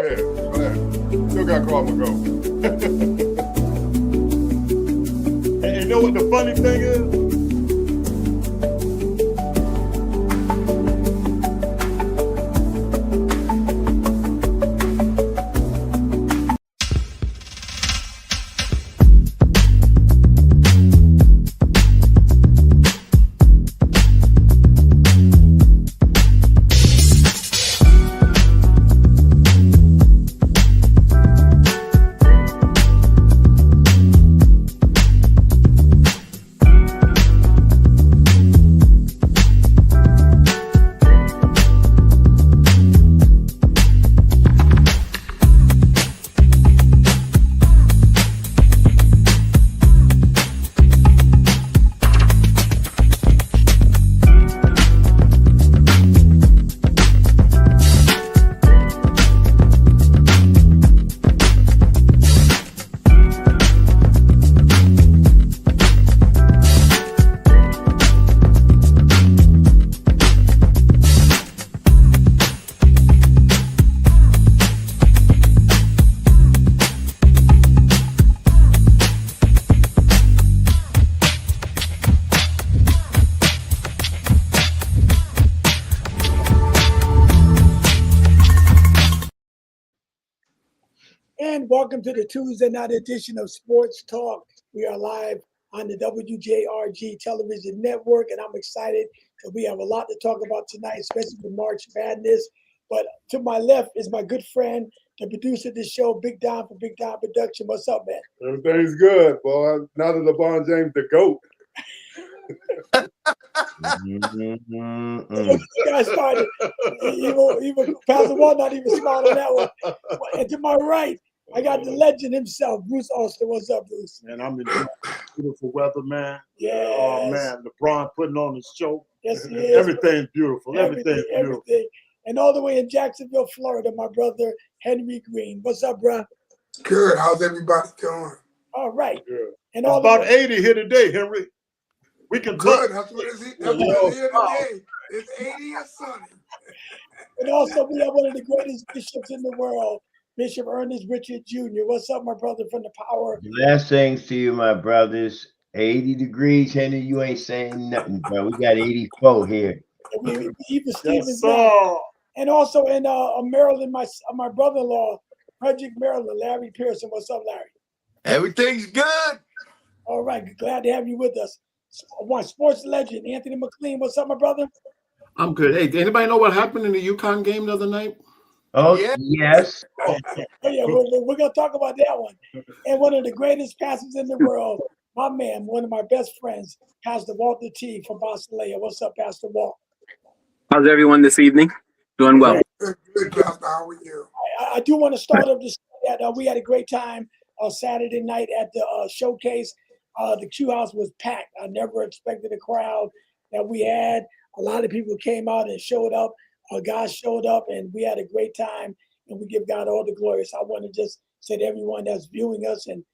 ahead. Go ahead. Still got call my go. And you know what the funny thing is? And welcome to the Tuesday night edition of Sports Talk. We are live on the WJRG television network, and I'm excited because we have a lot to talk about tonight, especially with March Madness. But to my left is my good friend, the producer of this show, Big Don from Big Don Production. What's up, man? Everything's good, boy. Now that LeBron James the GOAT. Guys started. Even Pastor Wall not even smart on that one. And to my right, I got the legend himself, Bruce Austin. What's up, Bruce? And I'm enjoying beautiful weather, man. Yes. Oh, man. LeBron putting on the show. Yes, he is. Everything's beautiful. Everything's beautiful. Everything. And all the way in Jacksonville, Florida, my brother, Henry Green. What's up, bro? Good. How's everybody doing? All right. Good. And It's all about 80 here today, Henry. We can Good. talk. That's what it's here today. It's 80 and sunny. And also, we have one of the greatest bishops in the world, Bishop Ernest Richard Jr. What's up, my brother from the Power? Blessings to you, my brothers. 80 degrees, Henry. You ain't saying nothing, bro. We got 84 here. And even Yes, Stevens. sir. And also in Maryland, my brother-in-law, Frederick, Maryland, Larry Pearson. What's up, Larry? Everything's good. All right. Glad to have you with us. One sports legend, Anthony McLean. What's up, my brother? I'm good. Hey, did anybody know what happened in the UConn game the other night? Oh, Yeah. yes. Oh, yeah, we're going to talk about that one. And one of the greatest pastors in the world, my man, one of my best friends, Pastor Walter T. from Basileia. What's up, Pastor Walt? How's everyone this evening? Doing well. Good, Pastor. How are you? I do want to start off this that we had a great time on Saturday night at the showcase. The Q House was packed. I never expected the crowd that we had. A lot of people came out and showed up. God showed up, and we had a great time, and we give God all the glory. So I want to just say to everyone that's viewing us and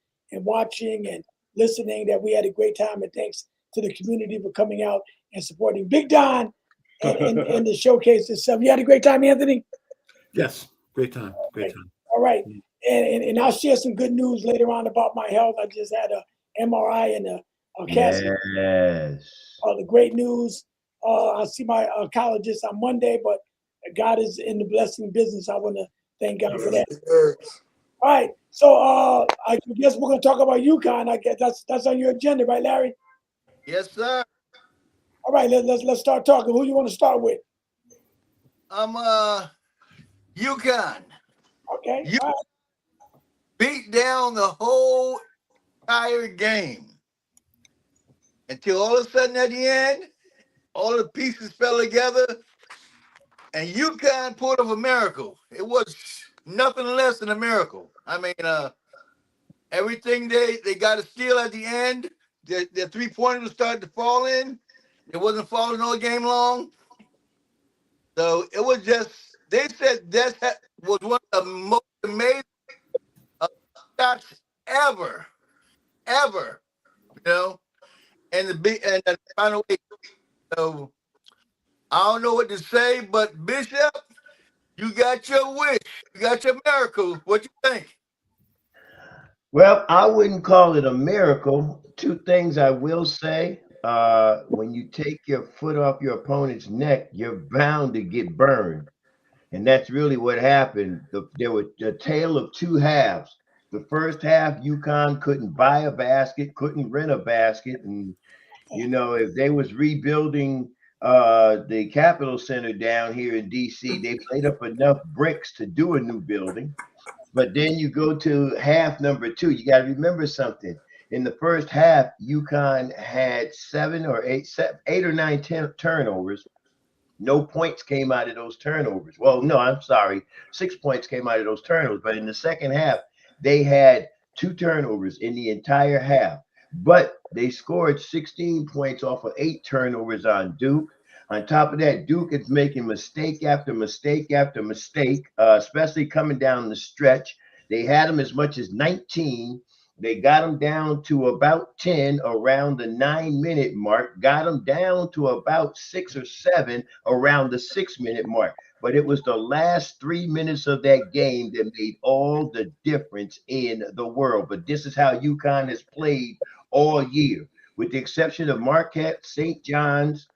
watching and listening that we had a great time, and thanks to the community for coming out and supporting Big Don and the showcase itself. You had a great time, Anthony? Yes. Great time. Great time. All right. And I'll share some good news later on about my health. I just had a MRI and a cancer. Yes. The great news. I'll see my oncologist on Monday, but God is in the blessing business. I want to thank God for that. Yes. All right. So I guess we're going to talk about UConn. I guess that's on your agenda, right, Larry? Yes, sir. All right. Let's start talking. Who you want to start with? I'm UConn. Okay. You all right. beat down the whole entire game until all of a sudden at the end, all the pieces fell together, and UConn pulled off a miracle. It was nothing less than a miracle. I mean, everything they got a steal at the end. Their three-pointers was starting to fall in. It wasn't falling all game long. So it was just, they said that was one of the most amazing shots ever, you know, and the final week. So I don't know what to say, but Bishop, you got your wish. You got your miracle. What you think? Well, I wouldn't call it a miracle. Two things I will say. When you take your foot off your opponent's neck, you're bound to get burned. And that's really what happened. There was a tale of two halves. The first half, UConn couldn't buy a basket, couldn't rent a basket. And, if they was rebuilding the Capitol Center down here in D.C., they laid up enough bricks to do a new building. But then you go to half number two. You got to remember something. In the first half, UConn had 8 or 9 turnovers. No points came out of those turnovers. Well, no, I'm sorry. 6 points came out of those turnovers. But in the second half, they had 2 turnovers in the entire half. But they scored 16 points off of 8 turnovers on Duke. On top of that, Duke is making mistake after mistake after mistake, especially coming down the stretch. They had them as much as 19. They got them down to about 10 around the 9-minute mark, got them down to about 6 or 7 around the 6-minute mark. But it was the last 3 minutes of that game that made all the difference in the world. But this is how UConn has played all year, with the exception of Marquette, St. John's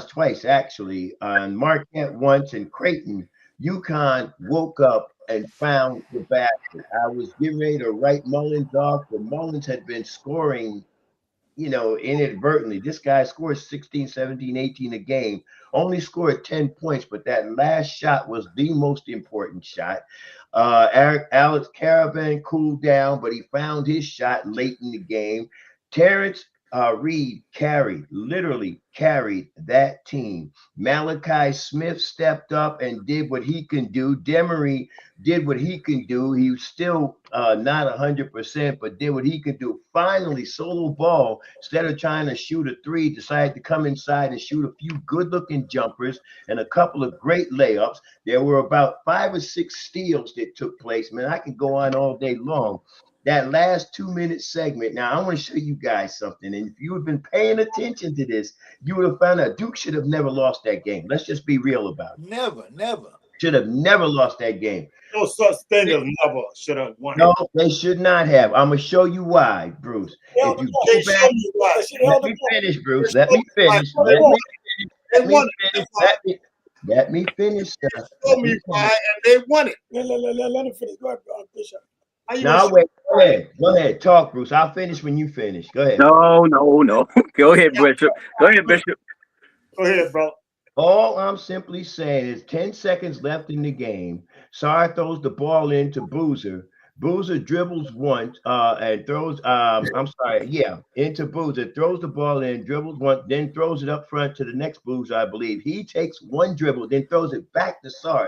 twice, actually, and Marquette once, and Creighton. UConn woke up and found the basket. I was getting ready to write Mullins off, but Mullins had been scoring, inadvertently. This guy scores 16, 17, 18 a game, only scored 10 points, but that last shot was the most important shot. Alex Caravan cooled down, but he found his shot late in the game. Terrence Reed literally carried that team. Malachi Smith stepped up and did what he can do. Demery did what he can do. He was still not 100%, but did what he could do. Finally, solo ball, instead of trying to shoot a 3, decided to come inside and shoot a few good-looking jumpers and a couple of great layups. There were about 5 or 6 steals that took place. Man, I can go on all day long. That last 2-minute segment. Now, I want to show you guys something. And if you had been paying attention to this, you would have found out Duke should have never lost that game. Let's just be real about it. Never. Should have never lost that game. No such thing as never should have won. No, they should not have. I'm going to show you why, Bruce. If you go back, let me finish, Bruce. Let me finish. Let me finish, sir. Show me why, and they won it. Let him finish. Go ahead, Bishop. No, wait. Go ahead. Talk, Bruce. I'll finish when you finish. Go ahead. No. Go ahead, Bishop. Go ahead, bro. All I'm simply saying is 10 seconds left in the game. Sarr throws the ball into Boozer. Boozer dribbles once and throws, into Boozer, throws the ball in, dribbles once, then throws it up front to the next Boozer, I believe. He takes one dribble, then throws it back to Sarr.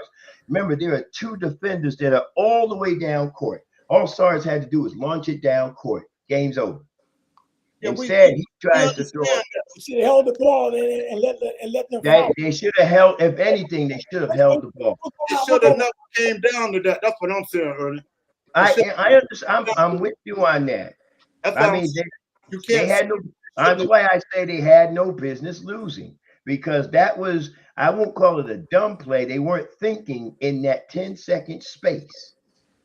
Remember, there are 2 defenders that are all the way down court. All Sarr had to do was launch it down court. Game's over. Instead, he tries to throw it. You should have held the ball and let them foul. They should have held, if anything, they should have held the ball. It should have never came down to that. That's what I'm saying, Ernie. I understand. I'm with you on that. I mean, they had no. That's why I say they had no business losing, because that was, I won't call it a dumb play. They weren't thinking in that 10-second space.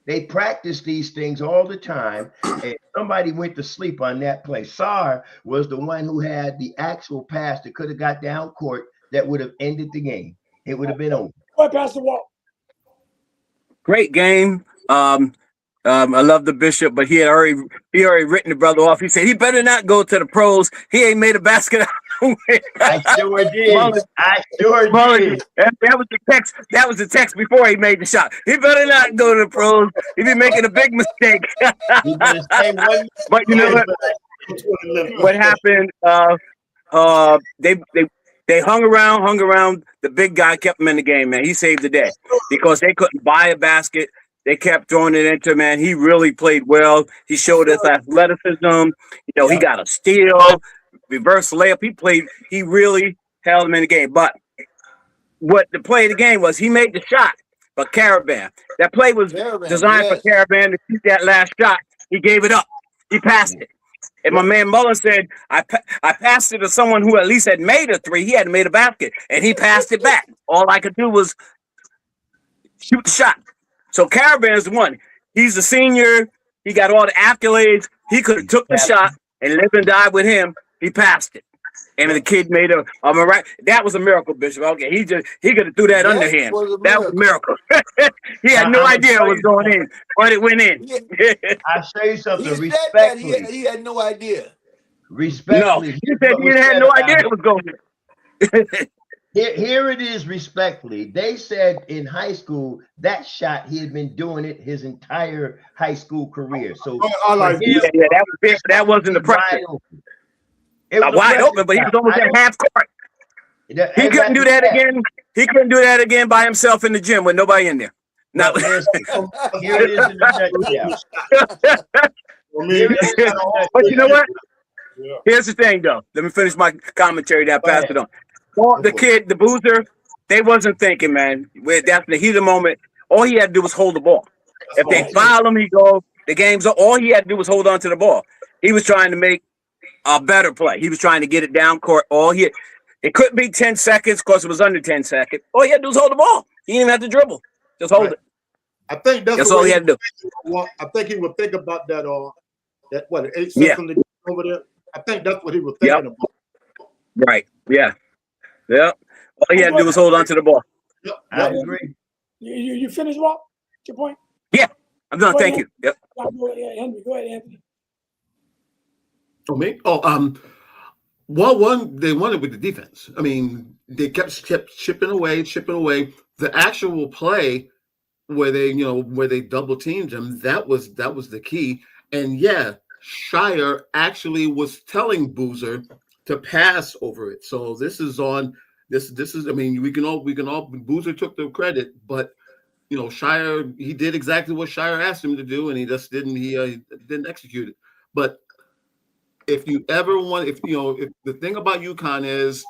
They practice these things all the time, and somebody went to sleep on that play. Sarr was the one who had the actual pass that could have got down court that would have ended the game. It would have been over. Go ahead, Pastor Walt. Great game. I love the Bishop, but he already written the brother off. He said he better not go to the pros. He ain't made a basket out of it. I sure did. That was the text. That was the text before he made the shot. He better not go to the pros. He be making a big mistake. But you know what happened? They hung around. The big guy kept him in the game, man. He saved the day because they couldn't buy a basket. They kept throwing it into, man. He really played well. He showed his athleticism. He got a steal, reverse layup. He really held him in the game. But what the play of the game was, he made the shot, but Caravan. That play was designed for Caravan to shoot that last shot. He gave it up. He passed it. And my man Mullen said, I passed it to someone who at least had made a 3. He hadn't made a basket, and he passed it back. All I could do was shoot the shot. So Caravan's the one. He's the senior. He got all the accolades. He could have took the shot and lived and died with him. He passed it. And the kid made a that was a miracle, Bishop. Okay, he could have threw that underhand. That was a miracle. He had no idea what was going in, but it went in. I'll show you something. He said that he had no idea. Respectfully. No, he said he had no idea it was going in. Here it is, respectfully. They said in high school that shot he had been doing it his entire high school career. So that wasn't the pressure. It was wide open, but he was almost at half court. He couldn't do that again. He couldn't do that again by himself in the gym with nobody in there. No. Here it is in the nutshell. But you know what? Here's the thing, though. Let me finish my commentary. That passed it on. The kid, the boozer, they wasn't thinking, man. That's the heat of the moment. All he had to do was hold the ball. If they foul him, he go. The game's up. All he had to do was hold on to the ball. He was trying to make a better play. He was trying to get it down court. It couldn't be 10 seconds because it was under 10 seconds. All he had to do was hold the ball. He didn't even have to dribble. Just hold it. I think that's all he had to do. I think he would think about that. That what 8 seconds over there. I think that's what he was thinking about. Right. Yeah. Yeah. All he had to do was hold on to the ball. Yep. I agree. You finished, Walt? Your point? Yeah. I'm done. Thank you. Yep. Go ahead, Henry. Go ahead, Anthony. Oh, me? Well, they won it with the defense. I mean, they kept chipping away. The actual play where they double teamed him, that was the key. And Shire actually was telling Boozer to pass over it. So this is I mean, we can all Boozer took the credit, but Shire, he did exactly what Shire asked him to do, and he just didn't execute it. But if you ever want, if the thing about UConn is,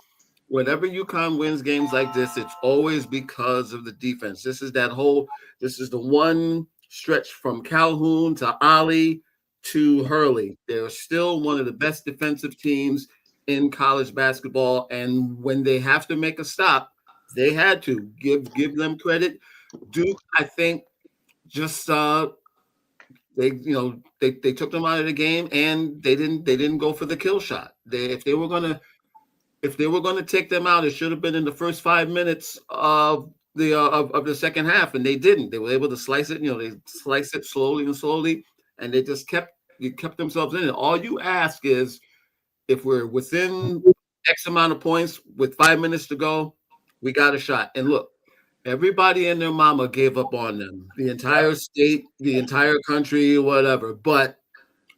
whenever UConn wins games like this, it's always because of the defense. This is the one stretch from Calhoun to Ollie to Hurley. They're still one of the best defensive teams in college basketball. And when they have to make a stop, they had to give them credit. Duke, I think, just they took them out of the game, and they didn't go for the kill shot. If they were gonna take them out, it should have been in the first 5 minutes of the second half, and they didn't. They were able to slice it. They sliced it slowly, and they just kept themselves in it. All you ask is, if we're within X amount of points with 5 minutes to go, we got a shot. And look, everybody and their mama gave up on them. The entire state, the entire country, whatever. But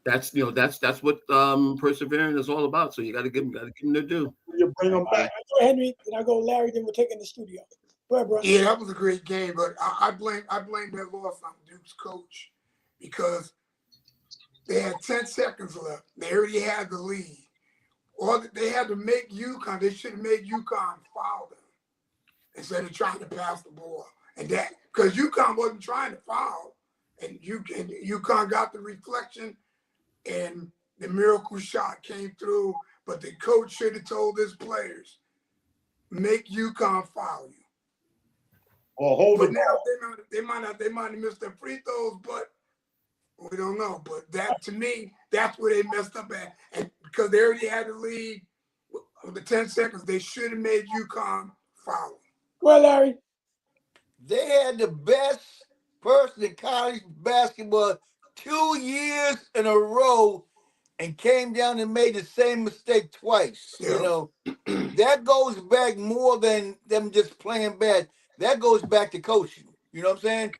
that's what persevering is all about. So you got to give them their due. You bring them back. Henry, then I go Larry. Then we'll take in the studio. Go ahead, bro. Yeah, that was a great game, but I blame that loss on Duke's coach, because they had 10 seconds left. They already had the lead. Or they had to make UConn. They should have made UConn foul them instead of trying to pass the ball. And that, because UConn wasn't trying to foul, and UConn got the reflection, and the miracle shot came through. But the coach should have told his players, make UConn foul you. Or hold But it. now they might have missed their free throws, but we don't know. But that, to me, that's where they messed up at. And because they already had the lead with the 10 seconds, they should have made UConn foul. Well, Larry. They had the best person in college basketball 2 years in a row and came down and made the same mistake twice. Yeah. That goes back more than them just playing bad. That goes back to coaching. You know what I'm saying?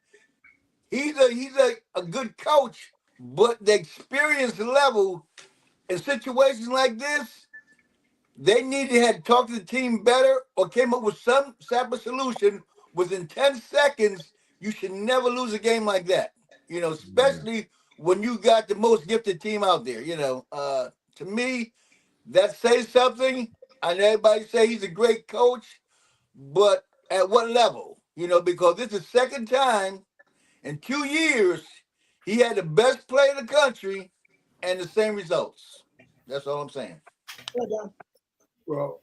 He's a good coach, but the experience level in situations like this, they needed to have talked to the team better or came up with some type of solution. Within 10 seconds, you should never lose a game like that. Especially when you got the most gifted team out there. To me, that says something. And everybody say he's a great coach, but at what level? Because this is the second time in 2 years he had the best player in the country and the same results. That's all I'm saying. Well,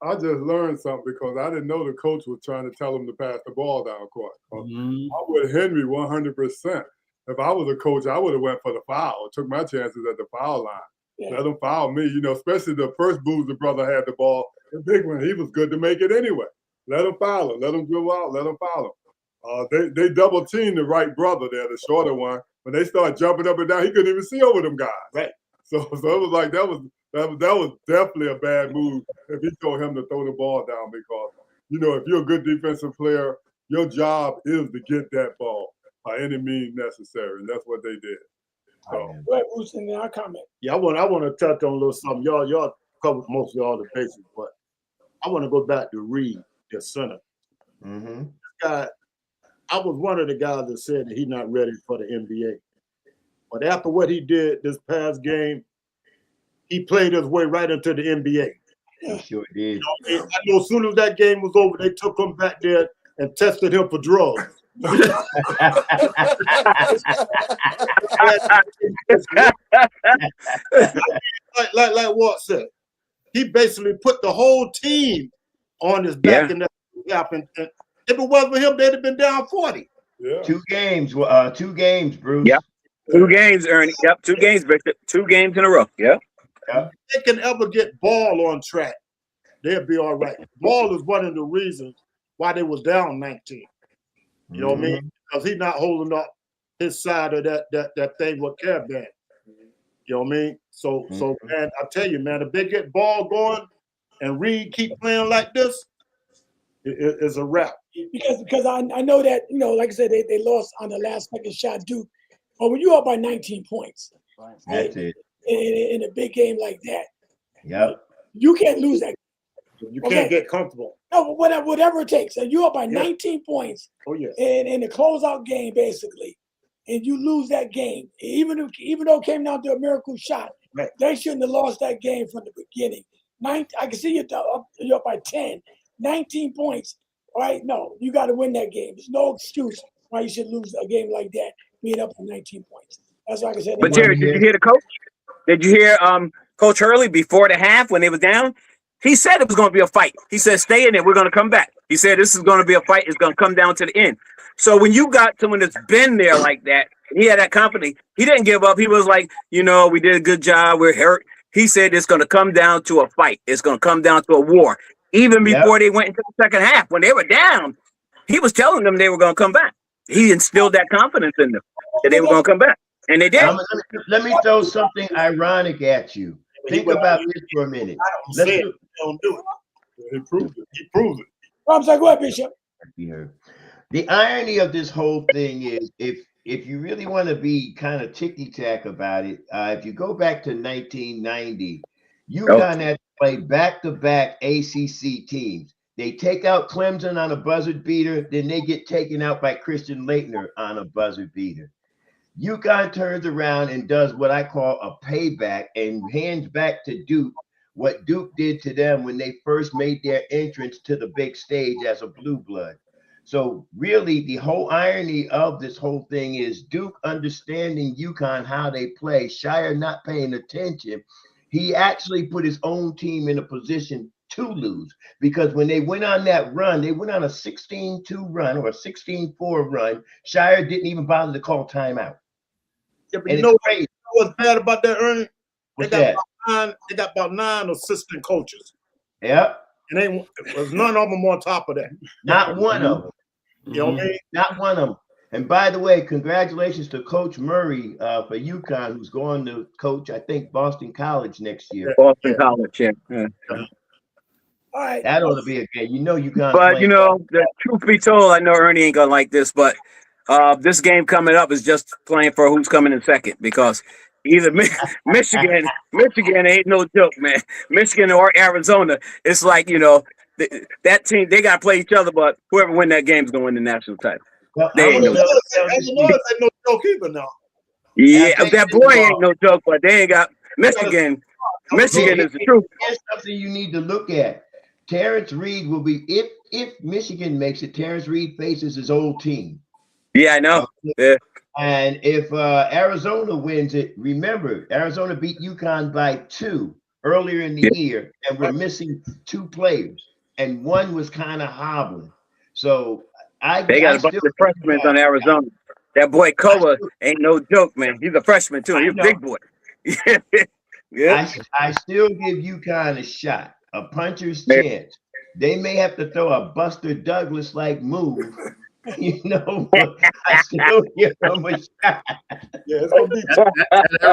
I just learned something because I didn't know the coach was trying to tell him to pass the ball down court. Mhm. I would Henry 100%. If I was a coach, I would have went for the foul, took my chances at the foul line. Yeah. Let him foul me, especially the first Boozer brother had the ball. The big one, he was good to make it anyway. Let him foul him. Let him go out. Let him foul him. They double teamed the right brother there, the shorter one. When they started jumping up and down, he couldn't even see over them guys. Right. So it was like that was definitely a bad move if he told him to throw the ball down because if you're a good defensive player, your job is to get that ball by any means necessary, and that's what they did. So, Go ahead, Bruce, and then I'll comment. Yeah, I want to touch on a little something. Y'all covered mostly all the bases, but I want to go back to Reed, the center. Mm-hmm. This guy, I was one of the guys that said that he's not ready for the NBA. But after what he did this past game, he played his way right into the NBA. He sure did. I know as soon as that game was over, they took him back there and tested him for drugs. like Walt said, he basically put the whole team on his back in that gap. And if it wasn't for him, they'd have been down 40. yeah. 2 games, Bruce. Yep. 2 games, Ernie. Yep, 2 games, Bishop. 2 games in a row. Yep. If they can ever get Ball on track, they'll be all right. Ball is one of the reasons why they was down 19. You know what I mean? Because he's not holding up his side of that thing with Caravan. You know what I mean? So man, I tell you, man, if they get Ball going and Reed keep playing like this, it's a wrap. Because I know that, like I said, they lost on the last second shot Duke. But when you're up by 19 points, That's it. In a big game like that, Yep. you can't lose that. You can't get comfortable. No, whatever it takes. And you're up by 19 points in the closeout game, basically, and you lose that game, even though it came down to a miracle shot, they shouldn't have lost that game from the beginning. I can see you're up by 10, 19 points. Right? No, you got to win that game. There's no excuse why you should lose a game like that, being up by 19 points. That's why I said. But Jerry, did you hear the coach? Did you hear Coach Hurley before the half when they was down? He said it was going to be a fight. He said, stay in there. We're going to come back. He said, this is going to be a fight. It's going to come down to the end. So when you got someone that's been there like that, he had that confidence. He didn't give up. He was like, we did a good job. We're hurt. He said, it's going to come down to a fight. It's going to come down to a war. Even before they went into the second half, when they were down, he was telling them they were going to come back. He instilled that confidence in them that they were going to come back. And they did. Let me throw something ironic at you. Think about this for a minute. Don't do it. He proved it. I'm sorry, go ahead, Bishop. The irony of this whole thing is if you really want to be kind of ticky-tack about it, if you go back to 1990, UConn had to play back-to-back ACC teams. They take out Clemson on a buzzer beater, then they get taken out by Christian Laettner on a buzzer beater. UConn turns around and does what I call a payback and hands back to Duke what Duke did to them when they first made their entrance to the big stage as a blue blood. So really the whole irony of this whole thing is Duke understanding UConn, how they play, Shire not paying attention. He actually put his own team in a position to lose because when they went on that run, they went on a 16-2 run or a 16-4 run. Shire didn't even bother to call timeout. Yeah, but you know what's bad about that, Ernie? What's that? They got about 9 assistant coaches. Yep. And there's none of them on top of that. Not one of them. You know what I mean? Not one of them. And by the way, congratulations to Coach Murray for UConn, who's going to coach, I think, Boston College next year. Boston College, yeah. All right. That ought to be a game. UConn. But, the truth be told, I know Ernie ain't going to like this, but this game coming up is just playing for who's coming in second because either Michigan ain't no joke, man. Michigan or Arizona, it's like, that team, they got to play each other, but whoever win that game is going to win the national title. Well, ain't no joke either now. Yeah, that boy ain't no joke, but they ain't got Michigan. Michigan is the truth. Here's something you need to look at. Terrence Reed will be, if Michigan makes it, Terrence Reed faces his old team. Yeah, I know. Yeah. And if Arizona wins it, remember, Arizona beat UConn by 2. earlier in the year, and we're missing 2 players, and one was kind of hobbling. So They got I a bunch still of freshmen on Arizona. That boy Koa ain't no joke, man. He's a freshman too. He's a big boy. Yeah. I still give UConn a shot, a puncher's chance. They may have to throw a Buster Douglas like move, but I still give them a shot. Yeah, it's gonna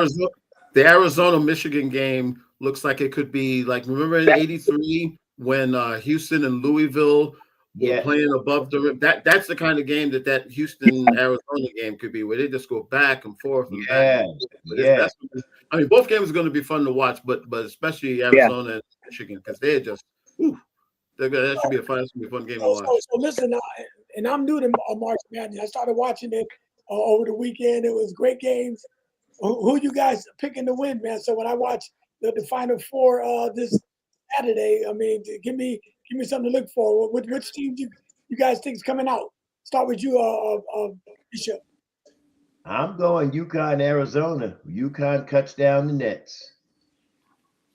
be the Arizona Michigan game looks like it could be like, remember in '83 when Houston and Louisville were playing above the rim? That's the kind of game that Houston Arizona game could be, where they just go back and forth and back. I mean, both games are going to be fun to watch, but especially Arizona and Michigan, because they're just that should be a fun game to watch. So listen, and I'm new to March Madness. I started watching it over the weekend. It was great games. Who you guys picking to win, man? So when I watch the Final Four this Saturday, I mean, give me something to look for. Which teams you guys think is coming out? Start with you, Bishop. I'm going UConn, Arizona. UConn cuts down the nets.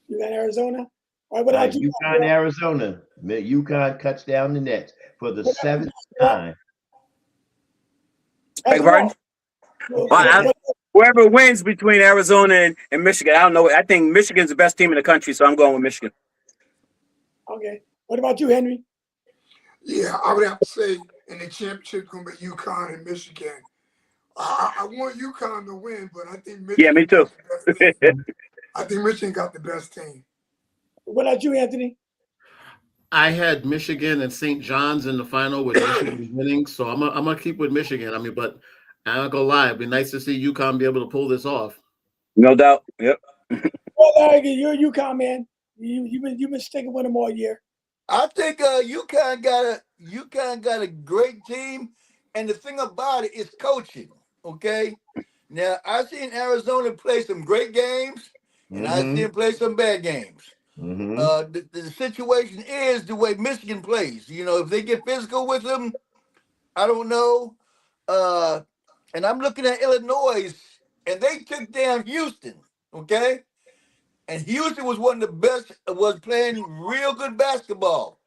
You got Arizona? All right, what about you? UConn, Arizona. UConn cuts down the nets for the 7th time. Whoever wins between Arizona and Michigan, I don't know. I think Michigan's the best team in the country, so I'm going with Michigan. Okay. What about you, Henry? Yeah, I would have to say in the championship, it's going to be UConn and Michigan. I want UConn to win, but I think Michigan. Yeah, me too. I think Michigan got the best team. What about you, Anthony? I had Michigan and St. John's in the final with Michigan winning, so I'm gonna keep with Michigan. I mean, but I'm not gonna lie, it'd be nice to see UConn be able to pull this off. No doubt. Yep. Well, Larry, you're a UConn man. You've been sticking with them all year. I think UConn got a great team, and the thing about it is coaching. Okay, now I've seen Arizona play some great games, and I've seen them play some bad games. The situation is the way Michigan plays. If they get physical with them, I don't know. And I'm looking at Illinois, and they took down Houston. Okay, and Houston was one of the best. Was playing real good basketball.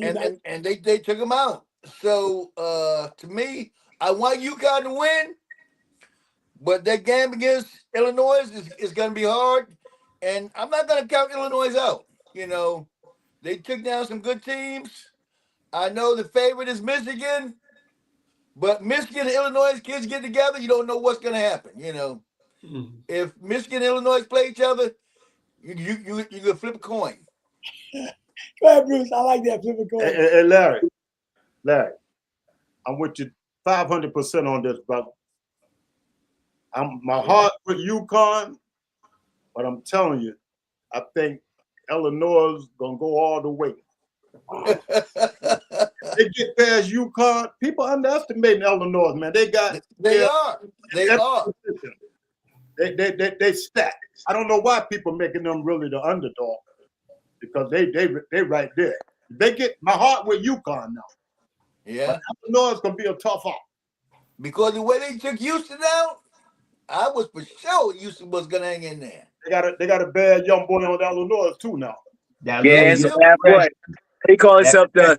And they took them out. So to me, I want UConn to win, but that game against Illinois is going to be hard, and I'm not going to count Illinois out. They took down some good teams. I know the favorite is Michigan, but Michigan and Illinois kids get together, you don't know what's going to happen. If Michigan and Illinois play each other, you can flip a coin. Go ahead, Bruce. I like that flip a coin. Hey, Larry, I'm with you 500% on this, brother. My heart with UConn, but I'm telling you, I think Illinois is gonna go all the way. They get past UConn. People underestimating Illinois, man. They are. They stack. I don't know why people making them really the underdog, because they right there. They get my heart with UConn now. Yeah. But Illinois is gonna be a tough out. Because the way they took Houston out, I was for sure Houston was gonna hang in there. They got a bad young boy on Illinois too now. Yeah, it's a bad boy. He called himself the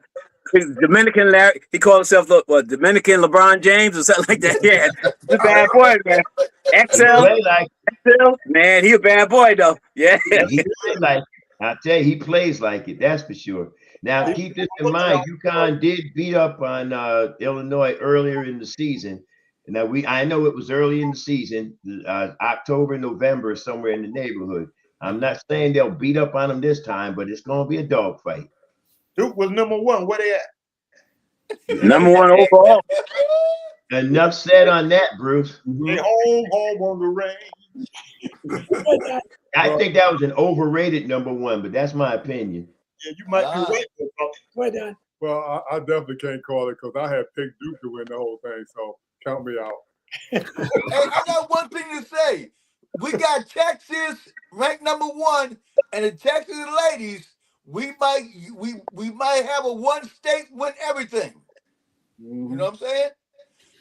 Dominican Larry. He called himself the Dominican LeBron James or something like that. Yeah, he's a bad boy, man. XL, man, he a bad boy though. Yeah, I tell you, he plays like it. That's for sure. Now keep this in mind. UConn did beat up on Illinois earlier in the season. Now I know it was early in the season, October, November, somewhere in the neighborhood. I'm not saying they'll beat up on them this time, but it's going to be a dogfight. Duke was number 1. Where they at? Number 1 overall. Enough said on that, Bruce. They home on the range. I think that was an overrated number 1, but that's my opinion. Yeah, you might be right. Well, I definitely can't call it because I had picked Duke to win the whole thing, so count me out. Hey, I got one thing to say. We got Texas ranked number 1, and the Texas ladies, we might have a one state win everything. You know what I'm saying?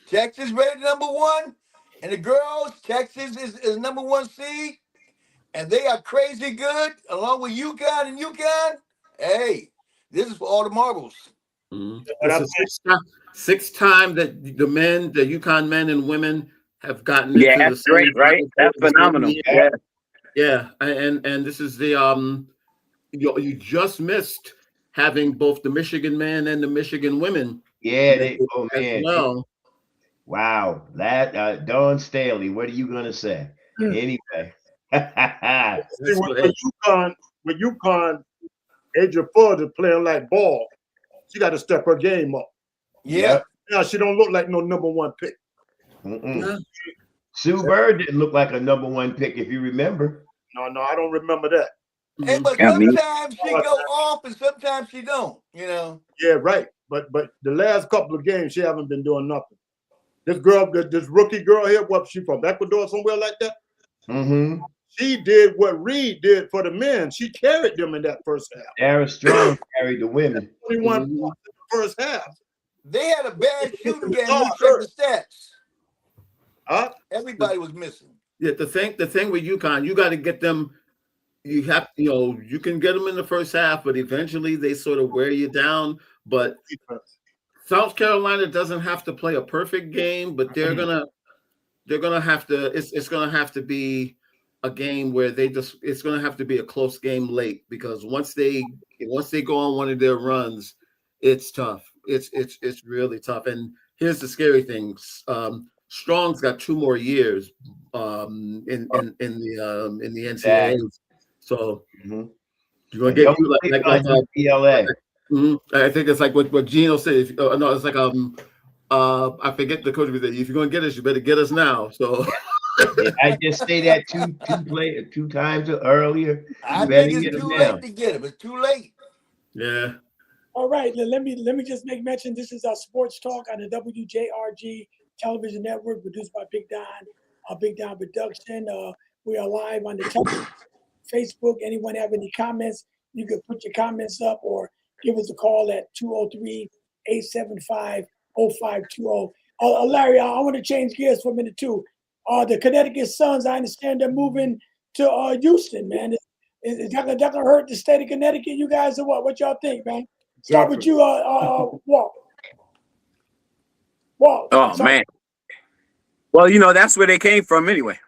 Texas rated number 1, and the girls, Texas is number 1 seed, and they are crazy good, along with UConn and UConn. Hey, this is for all the marbles. Mhm. But This I is sixth time that the UConn men and women have gotten Yeah, into the that's great, right? semifinals That's the same phenomenal. year. Yeah. Yeah, and this is the you just missed having both the Michigan men and the Michigan women Yeah, make they. it Oh as man, well. wow. That Dawn Staley. What are you gonna say? Anyway. see That's when, what, when UConn, Adrian Fudge is playing like ball, she got to step her game up. Yeah. Yep. Now she don't look like no #1 pick. Mm-mm. yeah. Sue Bird didn't look like a #1 pick, if you remember. No, I don't remember that. Hey, Mhm. but I mean, sometimes she go off and sometimes she don't. You know. Yeah, right. But the last couple of games, she haven't been doing nothing. This girl, this rookie girl here, what she from Ecuador, somewhere like that? Mm-hmm. She did what Reed did for the men. She carried them in that first half. Dara Strong carried the women. 21 Mhm. points in the first half. They had a bad shooting game. God Let me check hurt. the stats. Huh? Everybody was missing. Yeah, the thing with UConn, you got to get them. You have, you can get them in the first half, but eventually they sort of wear you down. But South Carolina doesn't have to play a perfect game, but they're gonna have to. It's gonna have to be a game where it's gonna have to be a close game late, because once they go on one of their runs, it's tough. It's really tough. And here's the scary thing: Strong's got 2 more years in the NCAA. Exactly. So Mm-hmm. you're gonna And get don't you sleep like on UCLA. I think it's like what Gino said. No, it's like I forget the coach. If you're gonna get us, you better get us now. So Did I just say that two times earlier? I You better think it's get them too now. late to get him. It's too late. yeah. All right, let me just make mention. This is our sports talk on the WJRG television network, produced by Big Don Production. We are live on the Facebook. Anyone have any comments? You can put your comments up or give us a call at 203-875-0520. Larry, I want to change gears for a minute too. The Connecticut Suns, I understand they're moving to Houston, man. Is that gonna hurt the state of Connecticut? You guys are what? What y'all think, man? Start with you, Walt. Walt. oh Sorry. man. Well, that's where they came from anyway.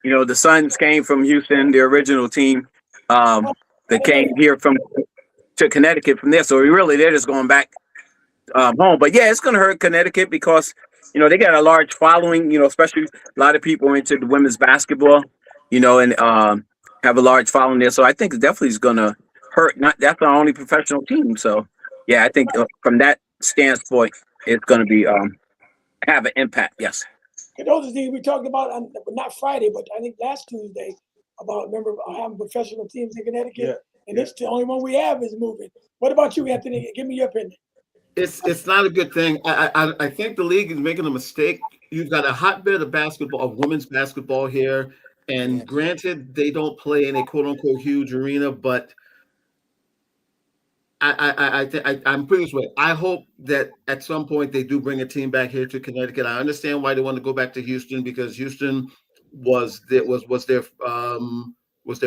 The Suns came from Houston, the original team. That came here to Connecticut from there. So they're just going back home. But yeah, it's going to hurt Connecticut because they got a large following. Especially a lot of people into the women's basketball. And have a large following there. So I think it definitely is going to hurt. That's our only professional team. So yeah, I think from that standpoint, it's going to be have an impact. Yes. Those are things we talked about on not Friday, but I think last Tuesday about having professional teams in Connecticut, and it's the only one we have is moving. What about you, Anthony? Give me your opinion. It's not a good thing. I think the league is making a mistake. You've got a hotbed of basketball, of women's basketball here, and granted, they don't play in a quote unquote huge arena, but I'm pretty sure. I hope that at some point they do bring a team back here to Connecticut. I understand why they want to go back to Houston, because Houston was their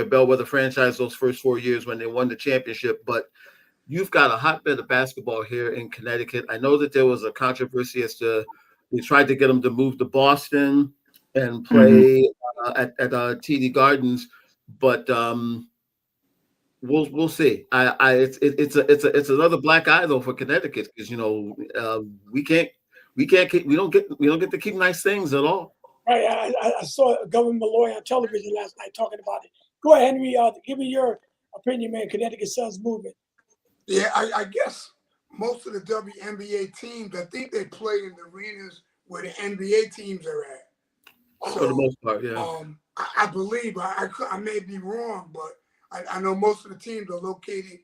bellwether franchise those first 4 years when they won the championship. But you've got a hotbed of basketball here in Connecticut. I know that there was a controversy as to they tried to get them to move to Boston and play at TD Gardens, but we'll see. It's another black eye though for Connecticut, because we don't get to keep nice things at all. Right. I saw Governor Malloy on television last night talking about it. Go ahead, Henry. Give me your opinion, man. Connecticut Suns movement. Yeah, I guess most of the WNBA teams, I think they play in the arenas where the NBA teams are at. For the most part, yeah. I believe, I may be wrong, but I know most of the teams are located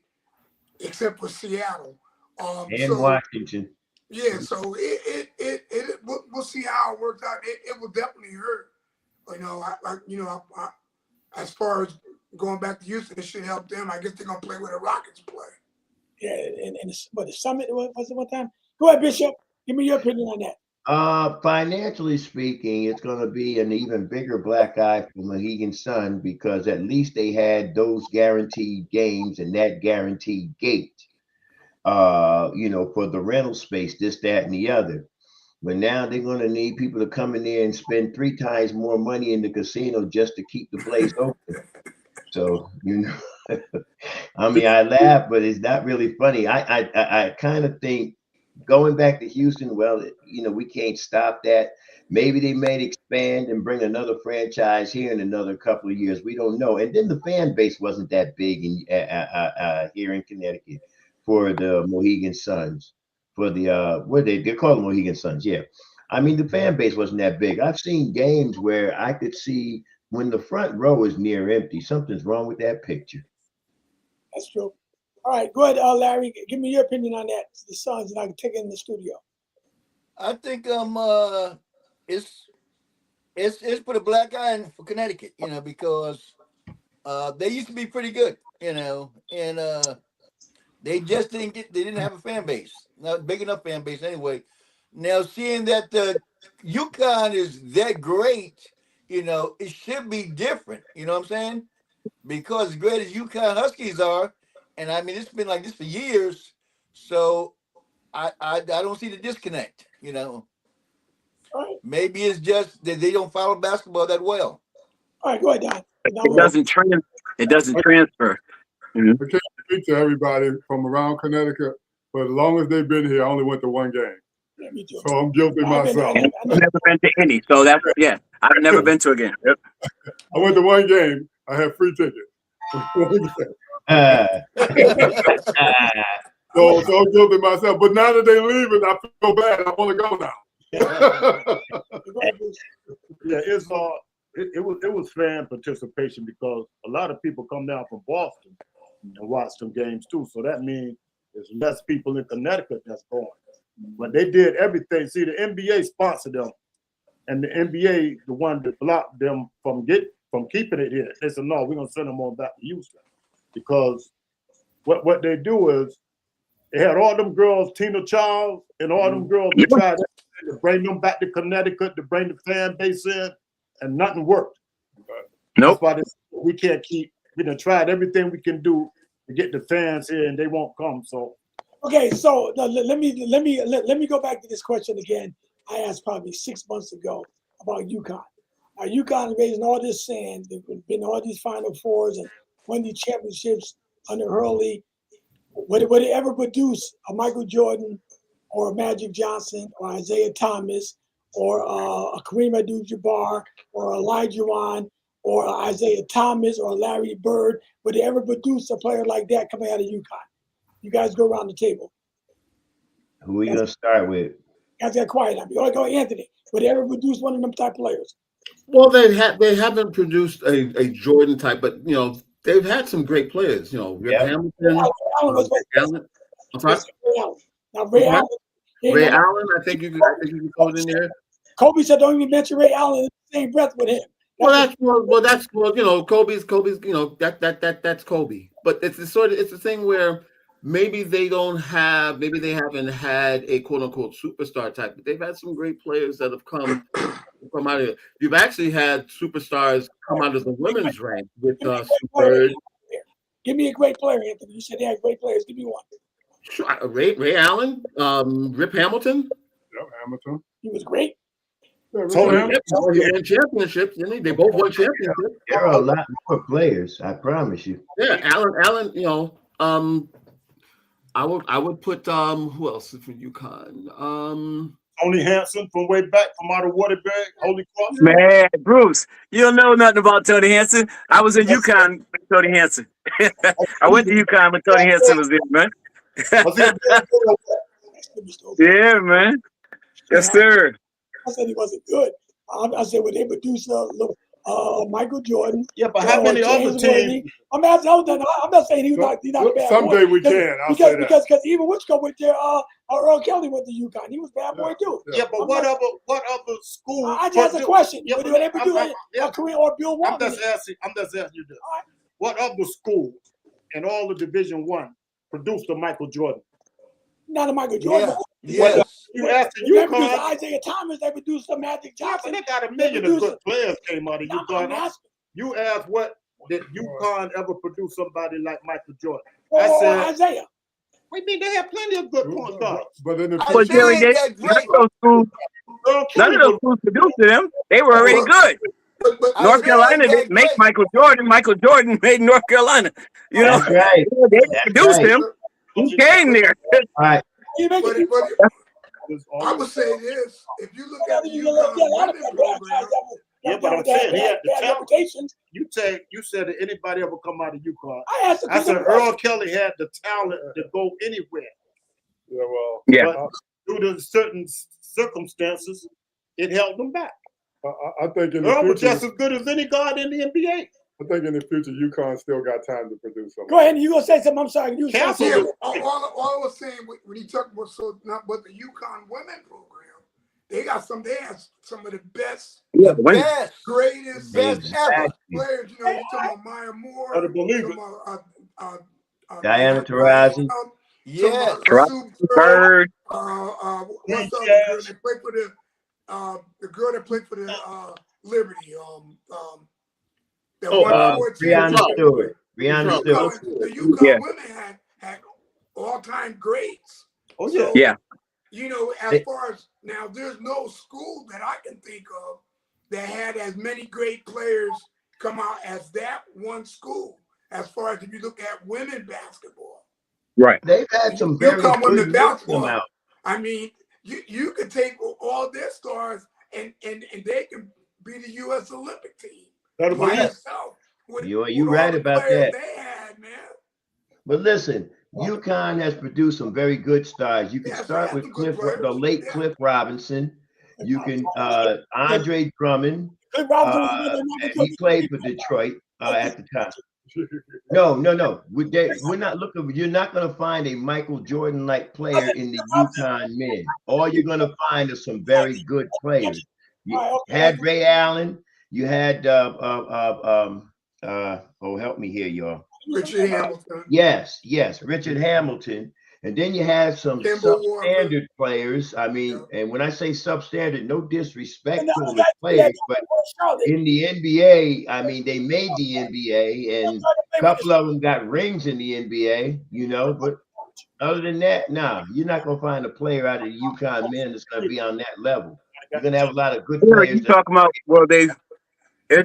except for Seattle. And Washington. Yeah, so we'll see how it works out. It will definitely hurt. As far as going back to Houston, it should help them. I guess they're gonna play where the Rockets play. Yeah, and the Summit was it one time? Go ahead, Bishop. Give me your opinion on that. Financially speaking, it's going to be an even bigger black eye for Mohegan Sun because at least they had those guaranteed games and that guaranteed gate. For the rental space, this, that, and the other. But now they're going to need people to come in there and spend 3 times more money in the casino just to keep the place open. So, I mean, I laugh, but it's not really funny. I kind of think going back to Houston, well, we can't stop that. Maybe they may expand and bring another franchise here in another couple of years. We don't know. And then the fan base wasn't that big here in Connecticut for the Mohegan Suns. For the what they call them Mohegan Suns, yeah. I mean, the fan base wasn't that big. I've seen games where I could see when the front row is near empty, something's wrong with that picture. That's true. All right, go ahead, Larry. Give me your opinion on that. The Suns, and I can take it in the studio. I think it's put a black eye in for Connecticut, because they used to be pretty good, and they just didn't have a fan base, not a big enough fan base anyway. Now seeing that the UConn is that great, it should be different. You know what I'm saying? Because as great as UConn Huskies are, and I mean it's been like this for years, so I don't see the disconnect. Right. Maybe it's just that they don't follow basketball that well. All right, go ahead, Don. It doesn't transfer. I can't speak to everybody from around Connecticut, but as long as they've been here, I only went to one game. Yeah, me too. So I'm guilty myself. I've never been to any, so that's I've never been to a game. Yep. I went to one game. I had free tickets. So I'm guilty myself. But now that they're leaving, I feel bad. I want to go now. Yeah, it was fan participation because a lot of people come down from Boston and watch some games too. So that means there's less people in Connecticut that's going. But they did everything. See, the NBA sponsored them, and the NBA, the one that blocked them from keeping it here. They said, no, we're gonna send them on back to Houston because what they do is they had all them girls, Tina Charles, and all them girls to try to bring them back to Connecticut to bring the fan base in, and nothing worked. Nope. That's why we can't keep. We done tried everything we can do to get the fans here, and they won't come. So. Okay, so let me go back to this question again. I asked probably 6 months ago about UConn. Now UConn is raising all this sand. They've been all these Final Fours and won these championships under Hurley. Would it ever produce a Michael Jordan or a Magic Johnson or Isaiah Thomas or a Kareem Abdul-Jabbar or Elijah Wan or Isaiah Thomas or Larry Bird? Would it ever produce a player like that coming out of UConn? You guys go around the table. Who are you going to start with? Guys got quiet on me. Go Anthony. Would they ever produce one of them type players? Well, they haven't produced a Jordan type, but they've had some great players. Rip Hamilton. Allen. Now Ray Allen, I think you can throw it in there. Kobe said, "Don't even mention Ray Allen in the same breath with him." That's Kobe's. That's Kobe. But it's the thing where maybe they haven't had a quote unquote superstar type, but they've had some great players that have come out of it. You've actually had superstars come out of the women's rank with Bird. Give me a great player, Anthony. You said they had great players. Give me one. Sure. Ray Allen, Rip Hamilton. Yep, Hamilton. He was great. He won championships, didn't he? They both won championships. There are a lot more players, I promise you. Yeah, Allen, I would put who else from UConn? Tony Hansen from way back from out of Waterbury, Holy Cross. Man, Bruce, you don't know nothing about Tony Hansen. I was in UConn with Tony Hansen. I went to UConn when Tony Hansen was there, man. Yeah, man. Yes, sir. I said he wasn't good. I said, would they produce Michael Jordan? Yeah, but how many other teams? I'm not saying he's not a bad someday boy. We can. Because even Wichita went there. Earl Kelly went to UConn. He was a bad boy too. Yeah, but what other school? I just asked a question. Yeah, would they ever do a career or Bill Walton? I'm just asking you this. Right. What other school in all of Division I produced a Michael Jordan? Not a Michael Jordan. Yes. You ask the They produced UConn, Isaiah Thomas. They produced some Magic yeah, but Johnson. they got a million of good players came out of I'm UConn. asking. You asked what did UConn ever produce somebody like Michael Jordan? Or I said, Isaiah. we mean they have plenty of good point guards. But in the But future, Jerry, Isaiah got great. none of those schools produced them. They were already good. But North Isaiah Carolina got didn't make great. Michael Jordan. Michael Jordan made North Carolina. You know, That's right. they didn't That's produce right. him. He came there. All right. You make it. I would say this: if you look Yeah, at the you got a lot of UConn women people that program, Yeah, but I'm saying he had the talent. reputations. You said that anybody ever come out of UConn? I asked I said Earl Kelly had the talent to go anywhere. yeah, well, Yeah. But due to certain circumstances, it held them back. I think in the Earl was future, just as good as any guard in the NBA. I think in the future, UConn still got time to produce something. Go ahead. You gonna say something? I'm sorry. You Castle say yeah, all I was saying when he talked about but the UConn women program, they have some of the best, The best. greatest Best ever. players. You know, you talking about Maya Moore, I believe it. Diana Taurasi. Yes. Sue Bird. what's the other girl that played for the girl that played for the Liberty? That won 14. Breonna Stewart. Breonna Stewart. The UConn women had all-time greats. Oh yeah. So, Yeah. you know, as far as now, there's no school that I can think of that had as many great players come out as that one school. As far as if you look at women basketball, Right. They've had some very UConn good women come basketball. out. I mean, you could take all their stars and they can be the U.S. Olympic team. That'll By believe it. itself. You all right the about players that. They had, man. But listen, UConn has produced some very good stars. You can Yes, they start have with some good Cliff, the players. late Yeah. Cliff Robinson. You can Andre Drummond. Cliff Robinson He played for Detroit at the time. No. We're not looking. You're not going to find a Michael Jordan-like player in the UConn men. All you're going to find are some very good players. You had Ray Allen. You had help me here, y'all. Richard Hamilton. Yes, Richard Hamilton. And then you had some substandard players. I mean, and when I say substandard, no disrespect to the players, but in the NBA, I mean, they made the NBA, and a couple of them got rings in the NBA, you know. But other than that, nah, you're not gonna find a player out of the UConn men that's gonna be on that level. You're gonna have a lot of good players. You talking about? Well, the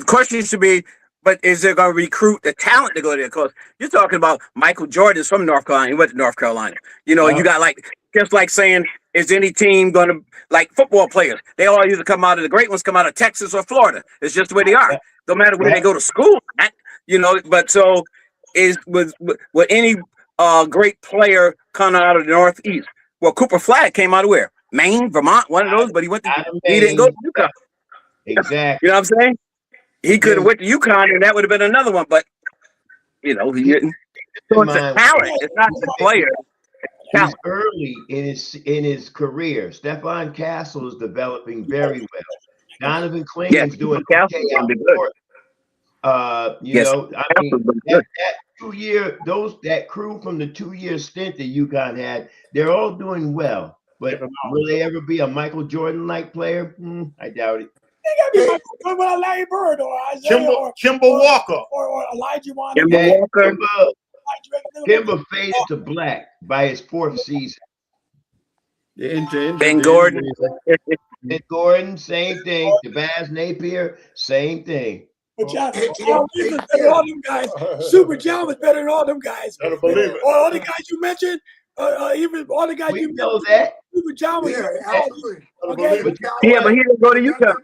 question should be, but is there going to recruit the talent to go there? Because you're talking about Michael Jordan's from North Carolina. He went to North Carolina. You know, you got just like saying, is any team going to, like football players? They all either come out of, the great ones come out of Texas or Florida. It's just the way they are. No matter where they go to school at, you know. But so would any great player come out of the Northeast? Well, Cooper Flag came out of where? Maine, Vermont, one of those, but he didn't go to UConn. Exactly. You know what I'm saying? He could have went to UConn, and that would have been another one, but he didn't. So it's a talent. It's not the player. He's early in his career. Stephon Castle is developing very well. Donovan Clinton's doing okay. You know, I mean, that 2 year, that crew from the 2 year stint that UConn had, they're all doing well. But will they ever be a Michael Jordan-like player? I doubt it. They gotta be like Larry Bird or Isaiah Kimber Walker or Elijah Wan. Kimber faded to black by his 4th season. Ben Gordon. Ben Gordon, same thing. Jabaz Napier, same thing. But John was better than all them guys. Super John was better than all them guys. I don't believe it. All the guys you mentioned, even all the guys you know mentioned, that. Super John was absolutely. Okay. But he didn't go to UConn.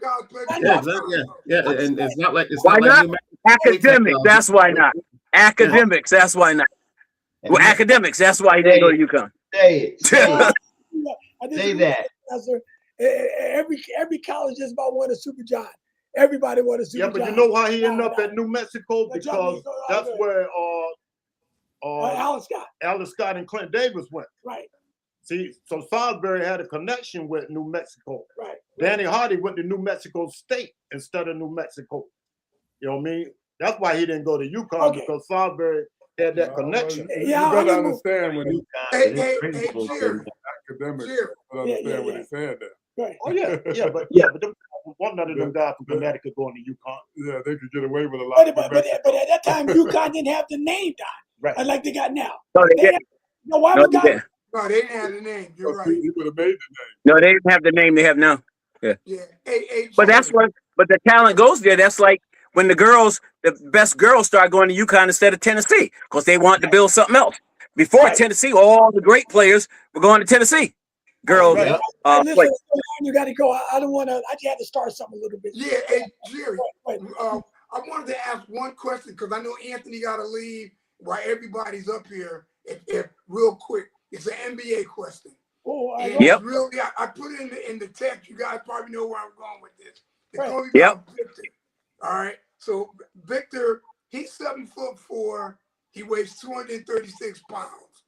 Yeah, exactly. Yeah, and it's not like Why not? Academics. That's why not. Academics. That's why not. Well, academics. That's why he didn't go to UConn. Say it. Say that. Every college just about won a Super John. Everybody won a Super John. Yeah, but you know why he ended up at New Mexico? Because that's where Alan Scott and Clint Davis went. Right. See, so Salisbury had a connection with New Mexico. Right. Danny Hardy went to New Mexico State instead of New Mexico. You know what I mean? That's why he didn't go to UConn, because Salisbury had that connection. You gotta understand when Hey, academics Sure. would understand what he's saying there. Right. Oh yeah, but one of them guys from Connecticut going to UConn. Yeah, they could get away with a lot. But at that time, UConn didn't have the name, Don. Right. Like they got now. No, they They didn't. had, you know why No, we they got? didn't. No, they didn't have the name. You're right. He would have made the name. No, they didn't have the name they have now. Yeah. Hey, But that's Jerry. what. But the talent goes there. That's like when the best girls start going to UConn instead of Tennessee because they want to build something else. Before Right. Tennessee, all the great players were going to Tennessee. Girls, Right. Listen, you got to go. I don't want to. I just had to start something a little bit. Yeah, hey, Jerry. Wait. I wanted to ask one question because I know Anthony got to leave while everybody's up here. If real quick, it's an NBA question. Oh, And Yep. it's really, I put it in the text. You guys probably know where I'm going with this. It's Right. going to be about Victor. All right. So Victor, he's 7'4". He weighs 236 pounds.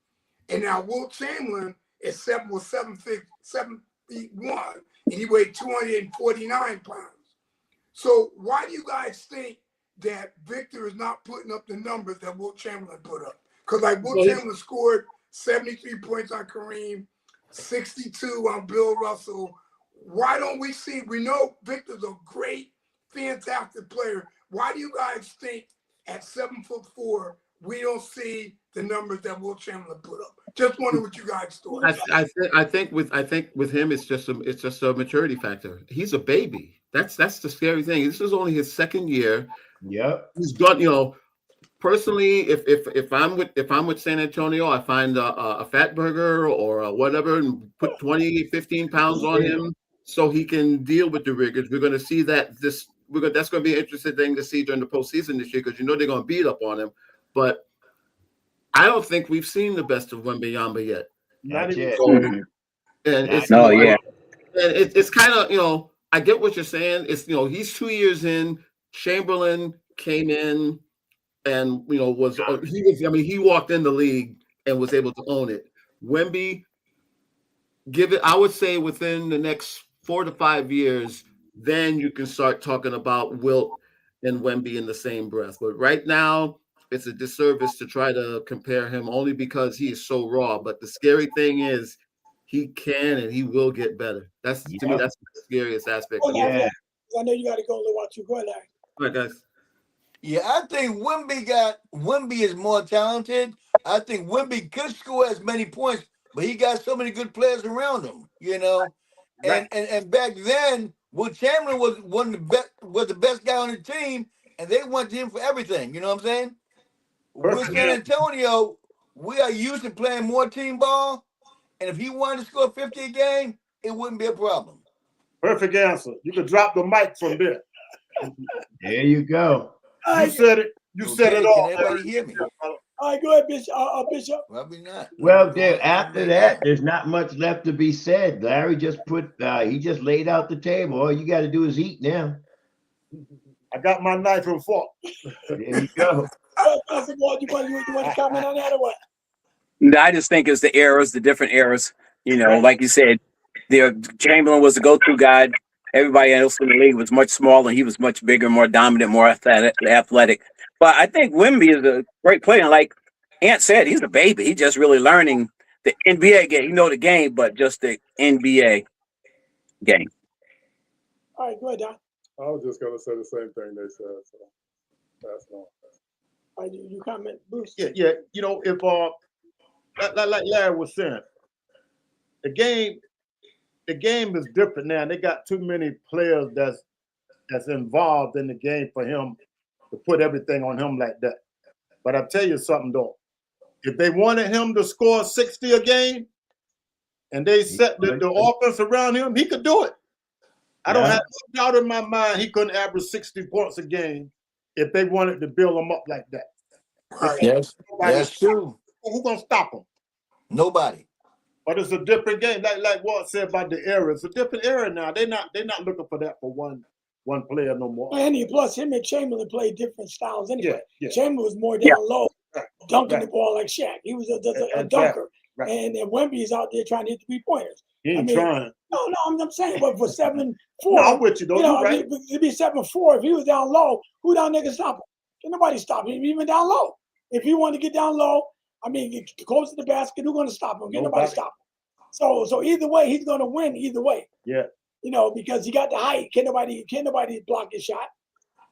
And now Will Chamberlain is 7 feet 1, and he weighed 249 pounds. So why do you guys think that Victor is not putting up the numbers that Will Chamberlain put up? Because like Will Chamberlain scored 73 points on Kareem, 62 on Bill Russell. Why don't we see? We know Victor's a great, fantastic player. Why do you guys think at 7'4" we don't see the numbers that Will Chamberlain put up? Just wonder what you guys thought. I think with him it's just a maturity factor. He's a baby. That's the scary thing. This is only his second year. Yep. He's done. Personally, if I'm with San Antonio, I find a fat burger or whatever and put 20, 15 pounds on him so he can deal with the rigors. We're going to see that that's going to be an interesting thing to see during the postseason this year because they're going to beat up on him. But I don't think we've seen the best of Wembanyama yet. Not even yet. close. And it's yeah. And it's kind of I get what you're saying. It's he's 2 years in. Chamberlain came in and he walked in the league and was able to own it. Wemby, I would say within the next 4 to 5 years, then you can start talking about Wilt and Wemby in the same breath. But right now, it's a disservice to try to compare him only because he is so raw. But the scary thing is he can and he will get better. To me, that's the scariest aspect. Yeah. I know you got to go and watch you. Go ahead, Larry. All right, guys. Yeah, I think Wemby is more talented. I think Wemby could score as many points, but he got so many good players around him, Right. And back then, Will Chamberlain was the best guy on the team, and they went to him for everything. You know what I'm saying? With San Antonio, we are used to playing more team ball, and if he wanted to score 50 a game, it wouldn't be a problem. Perfect answer. You could drop the mic from there. There you go. You said it. You said it all. Can everybody hear me? All right, go ahead, Bishop. Bishop. Probably not. Well, after that, there's not much left to be said. Larry just he just laid out the table. All you got to do is eat now. I got my knife and fork. There you go. You want to comment on that or what? I just think it's the different eras. Like you said, Chamberlain was the go-to guy. Everybody else in the league was much smaller. He was much bigger, more dominant, more athletic. But I think Wemby is a great player. And like Ant said, he's a baby. He's just really learning the NBA game. The game, but just the NBA game. All right, go ahead, Don. I was just going to say the same thing they said. So that's all. All right, you comment, Bruce. Yeah. If like Larry was saying, the game is different now. They got too many players that's involved in the game for him to put everything on him like that. But I'll tell you something though. If they wanted him to score 60 a game and they set the offense around him, he could do it. I don't have no doubt in my mind he couldn't average 60 points a game if they wanted to build him up like that. Right. Yes, that's true. Who's gonna stop him? Nobody. But it's a different game. Like Walt said about the era. It's a different era now. They're not looking for that for one player no more. And plus him and Chamberlain played different styles anyway. Yeah. Chamberlain was more down low, dunking the ball like Shaq. He was a dunker. Right. And Wemby is out there trying to hit 3-pointers. He ain't trying. No, I'm saying, but for 7'4", no, I'm with you though. You're right. To be 7'4", if he was down low, who down there can stop him? Can nobody stop him, even down low. If he wanted to get down low, close to the basket, who's going to stop him? Can nobody stop him? So either way, he's going to win either way. Yeah. You know, because he got the height. Can't nobody block his shot.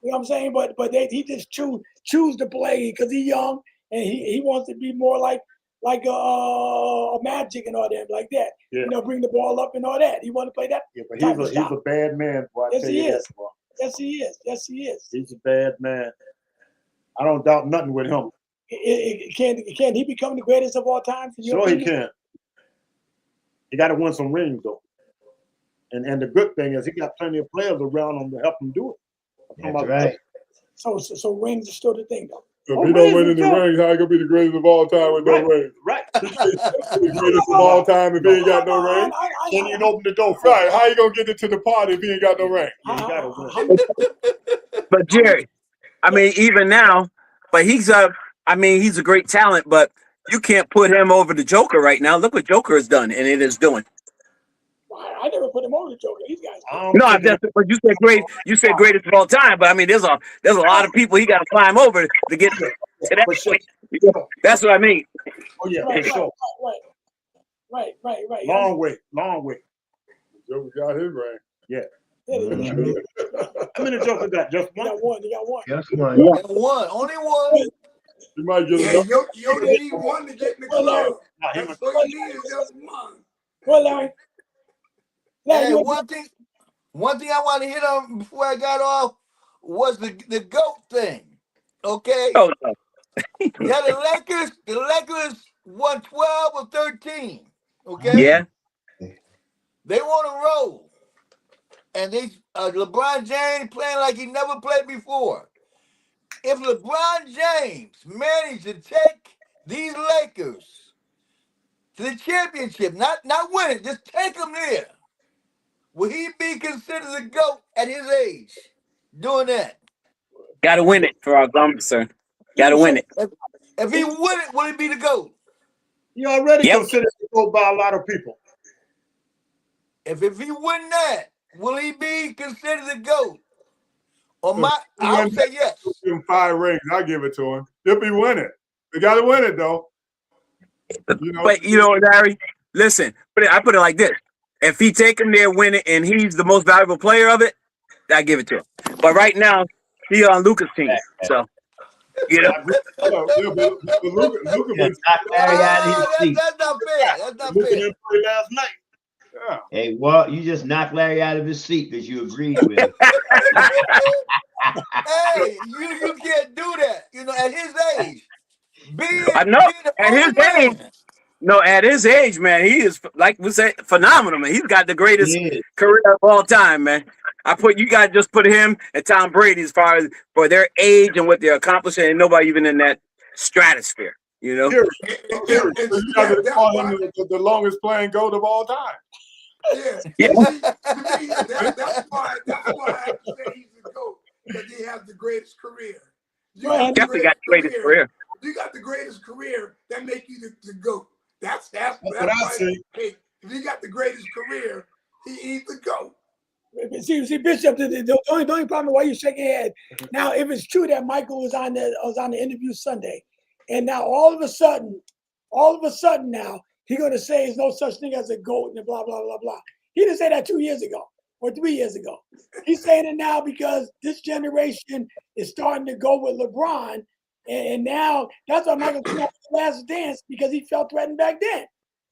You know what I'm saying? But he just choose to play because he's young and he wants to be more like a Magic and all that like that. Yeah. You know, bring the ball up and all that. He want to play that. Yeah, but he's a bad man. Boy, Yes, he is. Yes, he is. Yes, he is. He's a bad man. I don't doubt nothing with him. Can he become the greatest of all time? Sure, he can. He got to win some rings though. And the good thing is he got plenty of players around him to help him do it. That's right. So rings are still the thing though. If he don't win any rings, how he gonna be the greatest of all time with no rings? Right. The greatest of all time if he ain't got no ring. Can you open the door for Right. How you gonna get into the party if he ain't got no ring? Yeah, you gotta win. But Jerry, I mean, even now, but he's a great talent, but you can't put him over the Joker right now. Look what Joker has done, and it is doing. I never put him over the Joker. These guys. No, but you said great. You said greatest of all time, but I mean, there's a lot of people he got to climb over to get to that point. That's what I mean. Oh yeah, Right, for sure. Right. Long way. Joker got his ring. Yeah. Yeah, How many Jokers got? Just He one? got one. Just one. One, only one. You might get Yeah, it. you only need one to get in the club. That's all you need is just one. Well, Larry. Hey, you- one thing I want to hit on before I got off was the GOAT thing. Okay. Oh no. Yeah, the Lakers won 12 or 13. Okay. Yeah. They want to roll. And they LeBron James playing like he never played before. If LeBron James managed to take these Lakers to the championship, not win it, just take them there, will he be considered the GOAT at his age doing that? Got to win it for our gum, sir. Got to win it. If he win it, will he be the GOAT? You already considered to go by a lot of people. If he win that, will he be considered the GOAT? I would say yes. Give him 5 rings. I give it to him. If he win it, they got to win it though. You know, But you know, Larry, listen. I put it like this: if he take him there, win it, and he's the most valuable player of it, I give it to him. But right now, he on Luka's team, so you know. Luka Knock Larry out of his seat. That's not fair. That's not Luka fair. didn't play last night. yeah. Hey, Walt, you just knocked Larry out of his seat because you agreed with him. Hey, you can't do that. You know, at his age, I know at his age. No, at his age, man, he is, like we say, phenomenal, man. He's got the greatest career of all time, man. You got to just put him and Tom Brady as far as for their age and what they're accomplishing, and nobody even in that stratosphere, you know. You got to call him the longest playing GOAT of all time. Yeah. That's why I say he's the GOAT, because he has the greatest career. Definitely got the greatest career. You got the greatest career that make you the GOAT. That's what I say. If you got the greatest career, he's the GOAT. See, Bishop, the only problem why you shaking your head. Now, if it's true that Michael was on the interview Sunday, and now all of a sudden now, he's gonna say there's no such thing as a GOAT and blah blah blah blah. He didn't say that 2 years ago or 3 years ago. He's saying it now because this generation is starting to go with LeBron, and now that's why Michael came up with the Last Dance, because he felt threatened back then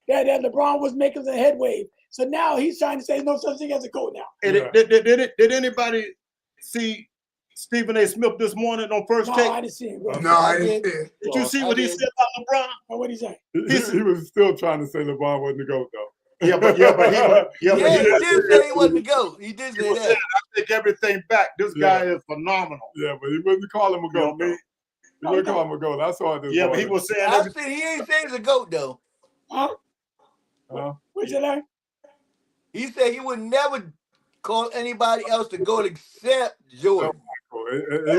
that LeBron was making a head wave. So now he's trying to say there's no such thing as a GOAT now. And did anybody see Stephen A. Smith this morning on First Take? I didn't see him. Bro. No, I didn't see it. Did you see what he said about LeBron? What did he say? He was still trying to say LeBron wasn't the GOAT though. Yeah, but he He did say he wasn't the GOAT. He did say that. I take everything back. This guy is phenomenal. Yeah, but he wouldn't call him a GOAT. He wouldn't call him a GOAT. I saw it this Yeah, morning. but he was saying I said he ain't saying he's a GOAT though. Huh? What'd you say? He said he would never call anybody else the GOAT except Jordan.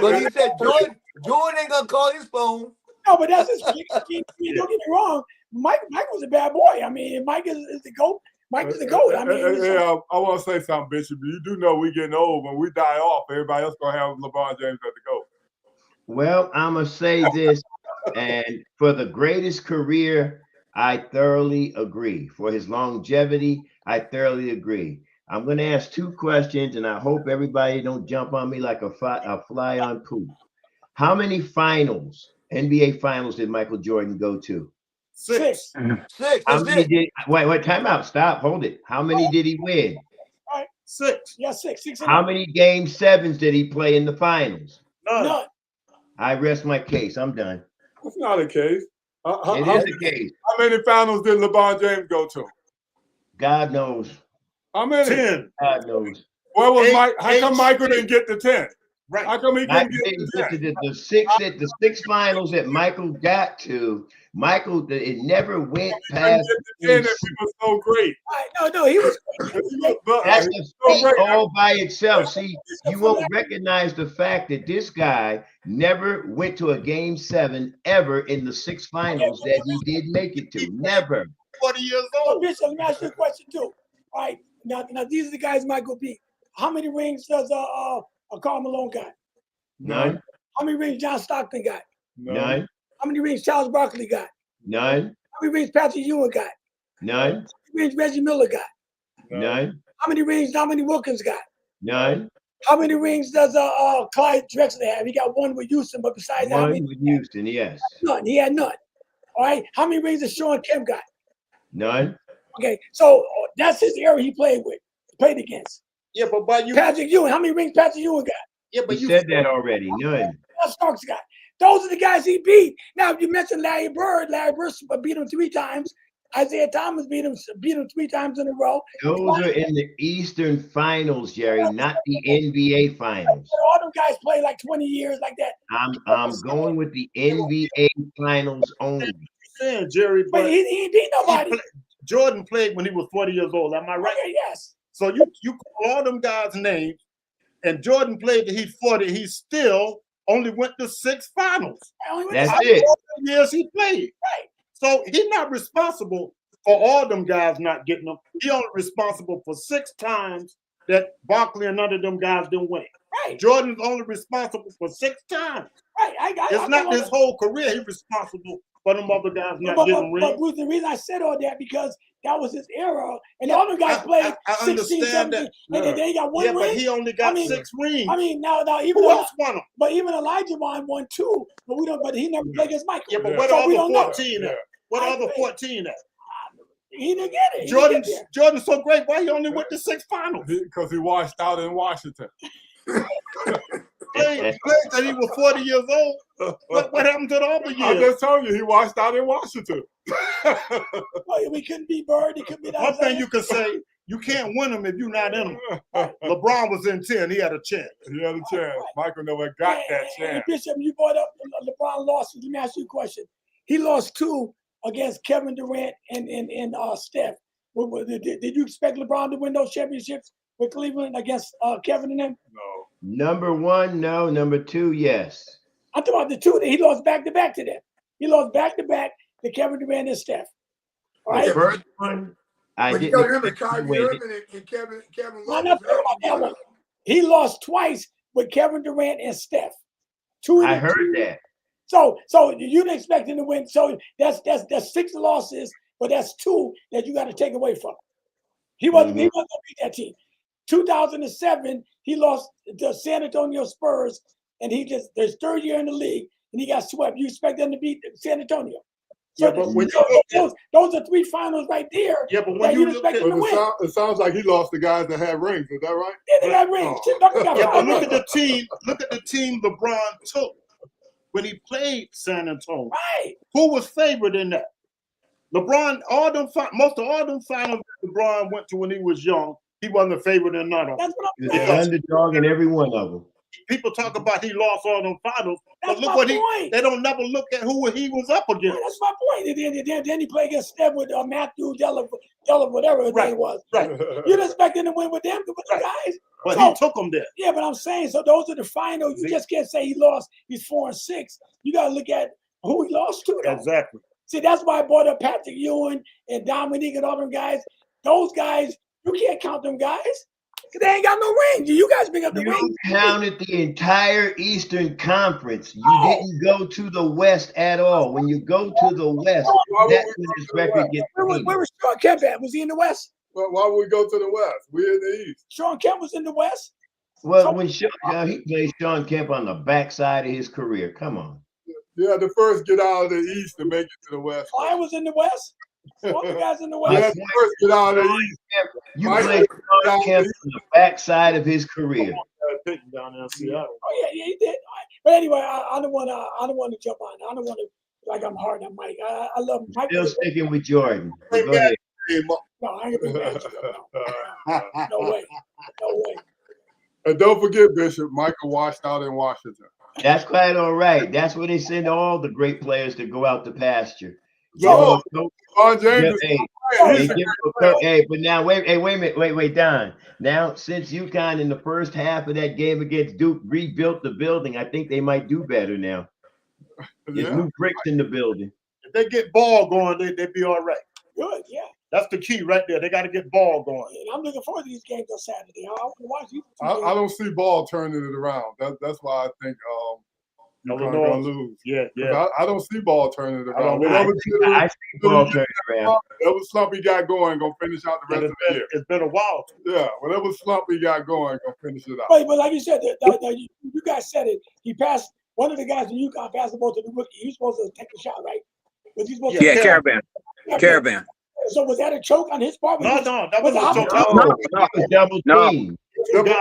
But he said Jordan ain't gonna call his phone. No, but that's his. Don't get me wrong. Michael's a bad boy. I mean, if Mike is the GOAT, Mike is the GOAT. I mean, I want to say something, Bishop. You do know we getting old. When we die off, everybody else gonna have LeBron James as the GOAT. Well, I'm gonna say this, and for the greatest career, I thoroughly agree. For his longevity, I thoroughly agree. I'm going to ask 2 questions, and I hope everybody don't jump on me like a fly on poop. How many finals, NBA finals, did Michael Jordan go to? 6. 6. How That's many it. did? Wait, time out. Stop. Hold it. How many did he win? All right. 6. Yeah, 6. 6 and How 0. many game 7s did he play in the finals? None. I rest my case. I'm done. That's not a case. It is a case. How many finals did LeBron James go to? God knows. How many? 10. God knows. Where was 8, Mike? How come 8, Michael didn't get the 10? Right. How come he Michael couldn't get didn't the get 10? to the six finals that Michael got to. Michael, it never went He couldn't past. get the 10 if he was so great. All right. No, he was. That's He a was so feat great. all by itself. See, you won't recognize the fact that this guy never went to a game 7 ever in the 6 finals that he did make it to. Never. 40 years Oh, old. Bishop, let me ask you a question too. All right. Now these are the guys Michael beat. How many rings does Karl Malone got? None. How many rings John Stockton got? None. How many rings Charles Barkley got? None. How many rings Patrick Ewing got? None. How many rings Reggie Miller got? None. How many rings Dominique Wilkins got? None. How many rings does Clyde Drexler have? He got one with Houston, but besides that, how many? One with Houston, yes. None. He had none. All right. How many rings does Sean Kemp got? None. Okay, so that's his era he played against. Yeah, but you. Patrick Ewing. How many rings Patrick Ewing got? Yeah, but You you said that already. None. Starks got. Those are the guys he beat. Now, if you mentioned Larry Bird beat him 3 times. Isaiah Thomas beat him 3 times in a row. Those are in the Eastern Finals, Jerry, not the NBA Finals. All them guys play like 20 years like that. I'm going with the NBA Finals only. saying, Jerry, But but he ain't beat nobody. Jordan played when he was 40 years old. Am I right? Okay, yes. So you call all them guys' names, and Jordan played till he's 40. He still only went to 6 finals. That's it. Years he played. Right. So he's not responsible for all them guys not getting them. He only responsible for 6 times that Barkley and none of them guys didn't win. Right. Jordan's only responsible for 6 times. Right. It's not his whole career. He's responsible for them other guys not getting rings. But Bruce, the reason I said all that because that was his era, and the other guys played I 16, 17, and they got 1 ring. But he only got 6 rings. I mean, now even who else won them? But even Elijah won 2, but we don't. But he never played against Michael. Yeah, but what other 14 at? What other 14 at? He didn't get it. Jordan's so great. Why he only went to 6 finals? Because he washed out in Washington. Played till he was 40 years old. What happened to the other years? I just told you he washed out in Washington. Well, we couldn't be Bird. He couldn't be that. One thing you can say, you can't win them if you're not in them. LeBron was in 10. He had a chance. He had a chance. Michael never got that chance. Bishop, you brought up LeBron lost. Let me ask you a question. He lost 2 against Kevin Durant and Steph. Did you expect LeBron to win those championships with Cleveland against Kevin and them? No. Number 1, no. Number 2, yes. I'm talking about the 2 that he lost back-to-back to them. He lost back-to-back to Kevin Durant and Steph. All right? The first one, I But you didn't got to remember, expect him to Kyrie win it. Irving and Kevin No, Love. I'm not talking about that one. He lost twice with Kevin Durant and Steph. 2 I heard that. So you didn't expect him to win. So that's 6 losses, but that's 2 that you got to take away from him. He wasn't going to beat that team. 2007, he lost to San Antonio Spurs, and his 3rd year in the league, and he got swept. You expect them to beat San Antonio? So, Yeah, but when those are 3 finals right there. Yeah, but when you look at it sounds like he lost the guys that had rings. Is that right? Yeah, they got rings. Yeah, but look at the team. Look at the team LeBron took when he played San Antonio. Right. Who was favored in that? LeBron. Most of all them finals LeBron went to when he was young. He wasn't a favorite in none of them. That's what He I'm was saying. an underdog in every one of them. People talk about he lost all them finals, That's but look my what point. they don't never look at who he was up against. That's my point. And then he played against Steph with Matthew Della, whatever his name was. Right. You didn't expect him to win with them, with the guys. But So- he took them there. Yeah, but I'm saying, so those are the finals. You just can't say he lost. He's 4-6. You got to look at who he lost to. Though. Exactly. See, that's why I brought up Patrick Ewing and Dominique and all them guys. Those guys, you can't count them guys. Because they ain't got no ring. You guys bring up the You ring. counted the entire Eastern Conference. You didn't go to the West at all. When you go to the West, that's when his record gets seen. Where was Sean Kemp at? Was he in the West? Well, why would we go to the West? We're in the East. Sean Kemp was in the West. Well, when he played Sean Kemp on the backside of his career. Come on. Yeah, the first get out of the East to make it to the West. Klein was in the West. All the guys in the West. Yeah, the first get out of the East. You played Sean Kemp on the backside of his career. Down there in Seattle. Oh yeah, he did. But anyway, I don't want to jump on. I don't want to like I'm hard on Mike. I love Mike. Still sticking with Jordan. Go ahead. No, I ain't gonna be mad. No way. No way. And don't forget, Bishop, Michael washed out in Washington. That's quite all right. That's where they send all the great players to go out to pasture. So, James but now wait a minute, Don. Now, since UConn in the first half of that game against Duke rebuilt the building, I think they might do better now. There's new bricks in the building. If they get ball going, they'd be all right. Good, yeah. That's the key right there. They got to get ball going. And I'm looking forward to these games on Saturday. I want to watch these. I don't see ball turning it around. That's why I think UConn gonna lose. Yeah. I don't see ball turning it around. I see ball turning around. Whatever slump he got going, gonna finish out the rest of the year. It's been a while. Yeah, whatever slump he got going, gonna finish it out. But like you said, you guys said it. He passed one of the guys in UConn passed the ball to the rookie. He was supposed to take the shot, right? Was he supposed to? Yeah, Caravan. So was that a choke on his part? No, that was a choke. That was double team.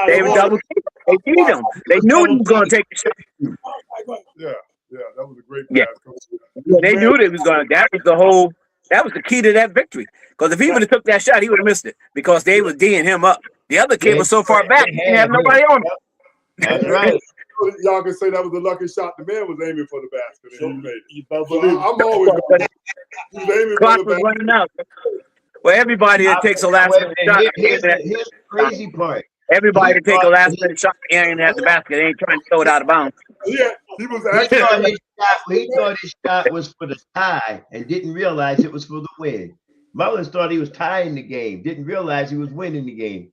They were double team. They beat him. They knew he was going to take the shot. Yeah, that was a great pass. Yeah, they knew they was going to. That was the key to that victory. Because if he would have took that shot, he would have missed it. Because they was D'ing him up. The other kid was so far back, he didn't have nobody on him. That's right. Y'all can say that was the lucky shot. The man was aiming for the basket, and he made it. So I'm always going. He was aiming Clock for the was basket. running out. Well, everybody that takes a last minute shot. Here's the crazy part. Everybody that take a last minute shot airing at the basket. They ain't trying to throw it out of bounds. Yeah, he was He actually. thought his shot was for the tie and didn't realize it was for the win. Mullins thought he was tying the game, didn't realize he was winning the game.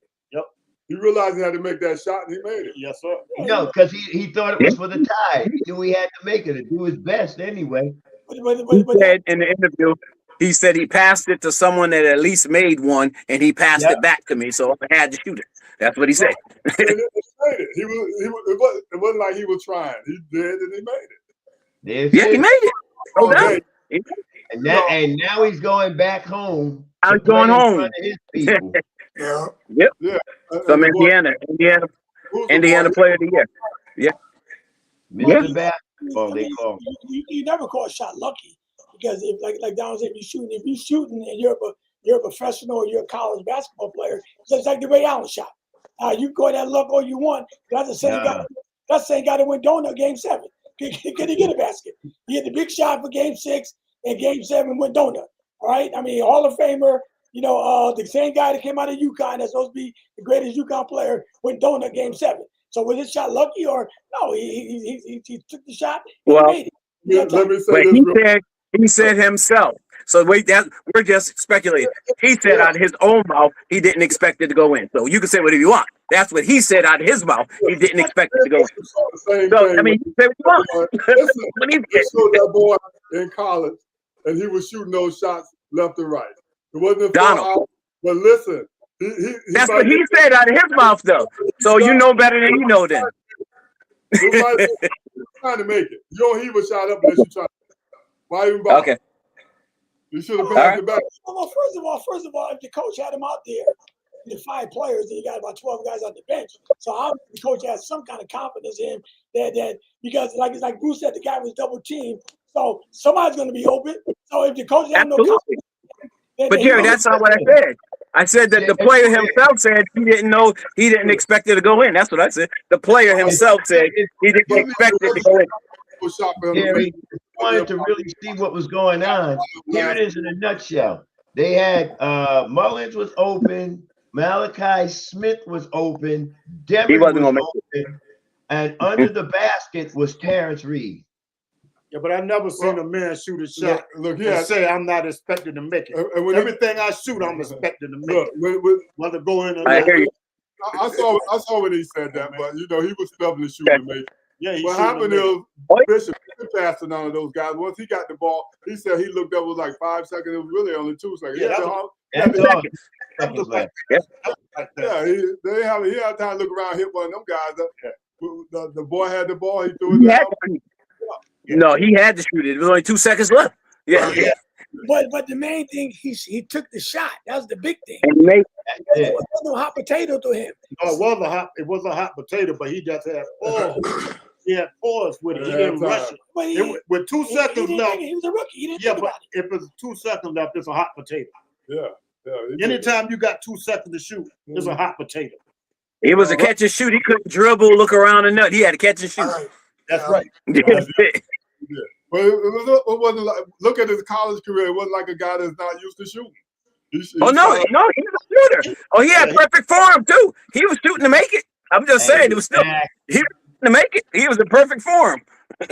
He realized he had to make that shot, and he made it. Yes, sir. No, because he thought it was for the tie. He knew he had to make it and do his best anyway. He said in the interview, he said he passed it to someone that at least made one, and he passed it back to me, so I had to shoot it. That's what he said. It wasn't like he was trying. He did, and he made it. He made it. No doubt. And now he's going back home. I was going home. His people. Yeah. From Indiana Player of the Year. Yeah. Mr. Basketball, they call him. You never call a shot lucky because if like Don said, if you're shooting and you're a professional or you're a college basketball player, it's like the Ray Allen shot. You can call that luck all you want. That's the same guy. That's the same guy that went donut game 7. Can he get a basket? He had the big shot for game 6 and game 7 went donut. All right. I mean, Hall of Famer. The same guy that came out of UConn that's supposed to be the greatest UConn player went donut game 7. So was his shot lucky or no? He took the shot. Well, let me say this. He said himself. So we're just speculating. He said out of his own mouth he didn't expect it to go in. So you can say whatever you want. That's what he said out of his mouth. He didn't expect it to go in. So I mean, you say what you want. Listen, I showed that boy in college, and he was shooting those shots left and right. It wasn't Donald. But listen, that's what he said out of his mouth, though. So you know better than you know then. Trying to make it. You don't heave a shot up unless you try. Why even bother? Okay. You should have passed it back. Well, first of all, if the coach had him out there, the 5 players, then you got about 12 guys on the bench. So obviously the coach has some kind of confidence in him that because like Bruce said, the guy was double teamed. So somebody's going to be open. So if the coach has no confidence. But Jerry, that's not what I said. I said that the player himself said he didn't expect it to go in. That's what I said. The player himself said he didn't expect it to go in. Jerry wanted to really see what was going on. Here it is in a nutshell. They had Mullins was open, Malachi Smith was open, Deming was open, and under the basket was Terrence Reed. Yeah, but I never seen a man shoot a shot and say I'm not expected to make it. And Everything I shoot, I'm expected to make it. Whether go in or not. I hear you. I saw when he said that, but you know he was stubbing the shoe to make. Yeah, What happened is Bishop passed to none of those guys. Once he got the ball, he said he looked up, it was like 5 seconds. It was really only 2 seconds. Yeah, That's all. Seconds left. Yeah, he had time to look around, hit one of them guys. The boy had the ball. He threw it down. No, he had to shoot it. There was only 2 seconds left. Yeah. But the main thing, he took the shot. That was the big thing. And There was no hot potato to him. No, it was a hot potato, but he just had fours. He had fours with it. He didn't rush it. With 2 seconds left. He was a rookie. He didn't Yeah, think but about it. if it's 2 seconds left, it's a hot potato. Yeah. Anytime you got 2 seconds to shoot, it's a hot potato. it was a catch and shoot. He couldn't dribble, look around and nut. He had to catch and shoot. That's right. But it wasn't like, look at his college career. It wasn't like a guy that's not used to shooting. No, he was a shooter. Oh, he had perfect form too. He was shooting to make it. I'm just saying, it was still he was shooting to make it. He was in perfect form.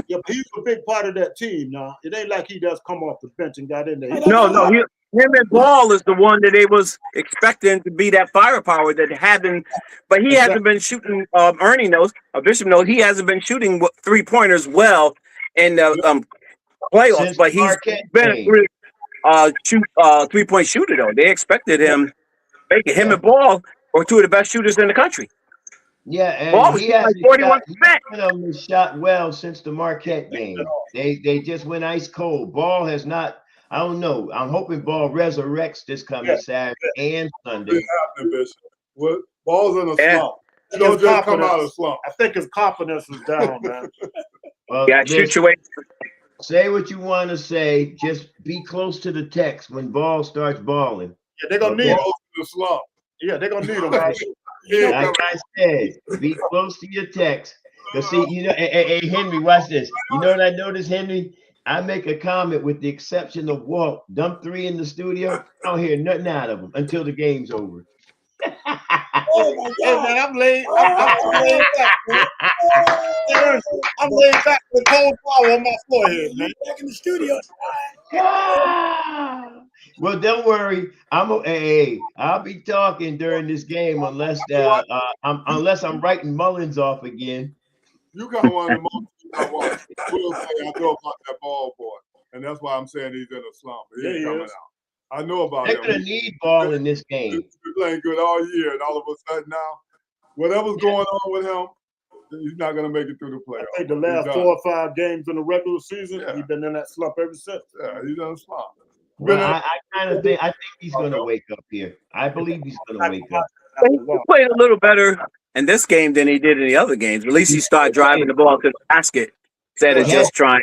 Yeah, but he's a big part of that team now. It ain't like he just come off the bench and got in there. No, him and Ball is the one that they was expecting to be that firepower that hadn't, but he hasn't been shooting. Ernie knows, Bishop knows, he hasn't been shooting 3-pointers well in the playoffs. Since but he's been a 3-point shooter though. They expected him, making him and Ball are 2 of the best shooters in the country. Yeah, and Ball was he has like 41%. Shot well since the Marquette game. They just went ice cold. Ball has not. I don't know. I'm hoping Ball resurrects this coming Saturday and Sunday. What Ball's in a slump. He don't just come out of a slump. I think his confidence is down, man. Well, say what you want to say. Just be close to the text when Ball starts balling. Yeah, they're gonna need him. The slump. Yeah, they're gonna need him. Like I said, be close to your text. Because see, you know, hey, Henry, watch this. You know what I noticed, Henry? I make a comment with the exception of Walt. Dump 3 in the studio. I don't hear nothing out of him until the game's over. Oh my Hey God. man, I'm laid back, man. I'm laid back with cold flour on my forehead, man. Back in the studio. Well, don't worry. I'll be talking during this game unless I'm writing Mullins off again. You got one of the most I will say I know about that Ball boy, and that's why I'm saying he's in a slump. He's coming out. I know about They're him. gonna need Ball in this game. He's been playing good all year, and all of a sudden now, whatever's going on with him, he's not gonna make it through the playoffs. I think the last 4 or 5 games in the regular season, he's been in that slump ever since. Yeah, he's in a slump. Well, I kind of think he's gonna wake up here. I believe he's gonna wake up. He played a little better in this game than he did in the other games. At least he started driving the ball to the basket instead of just trying.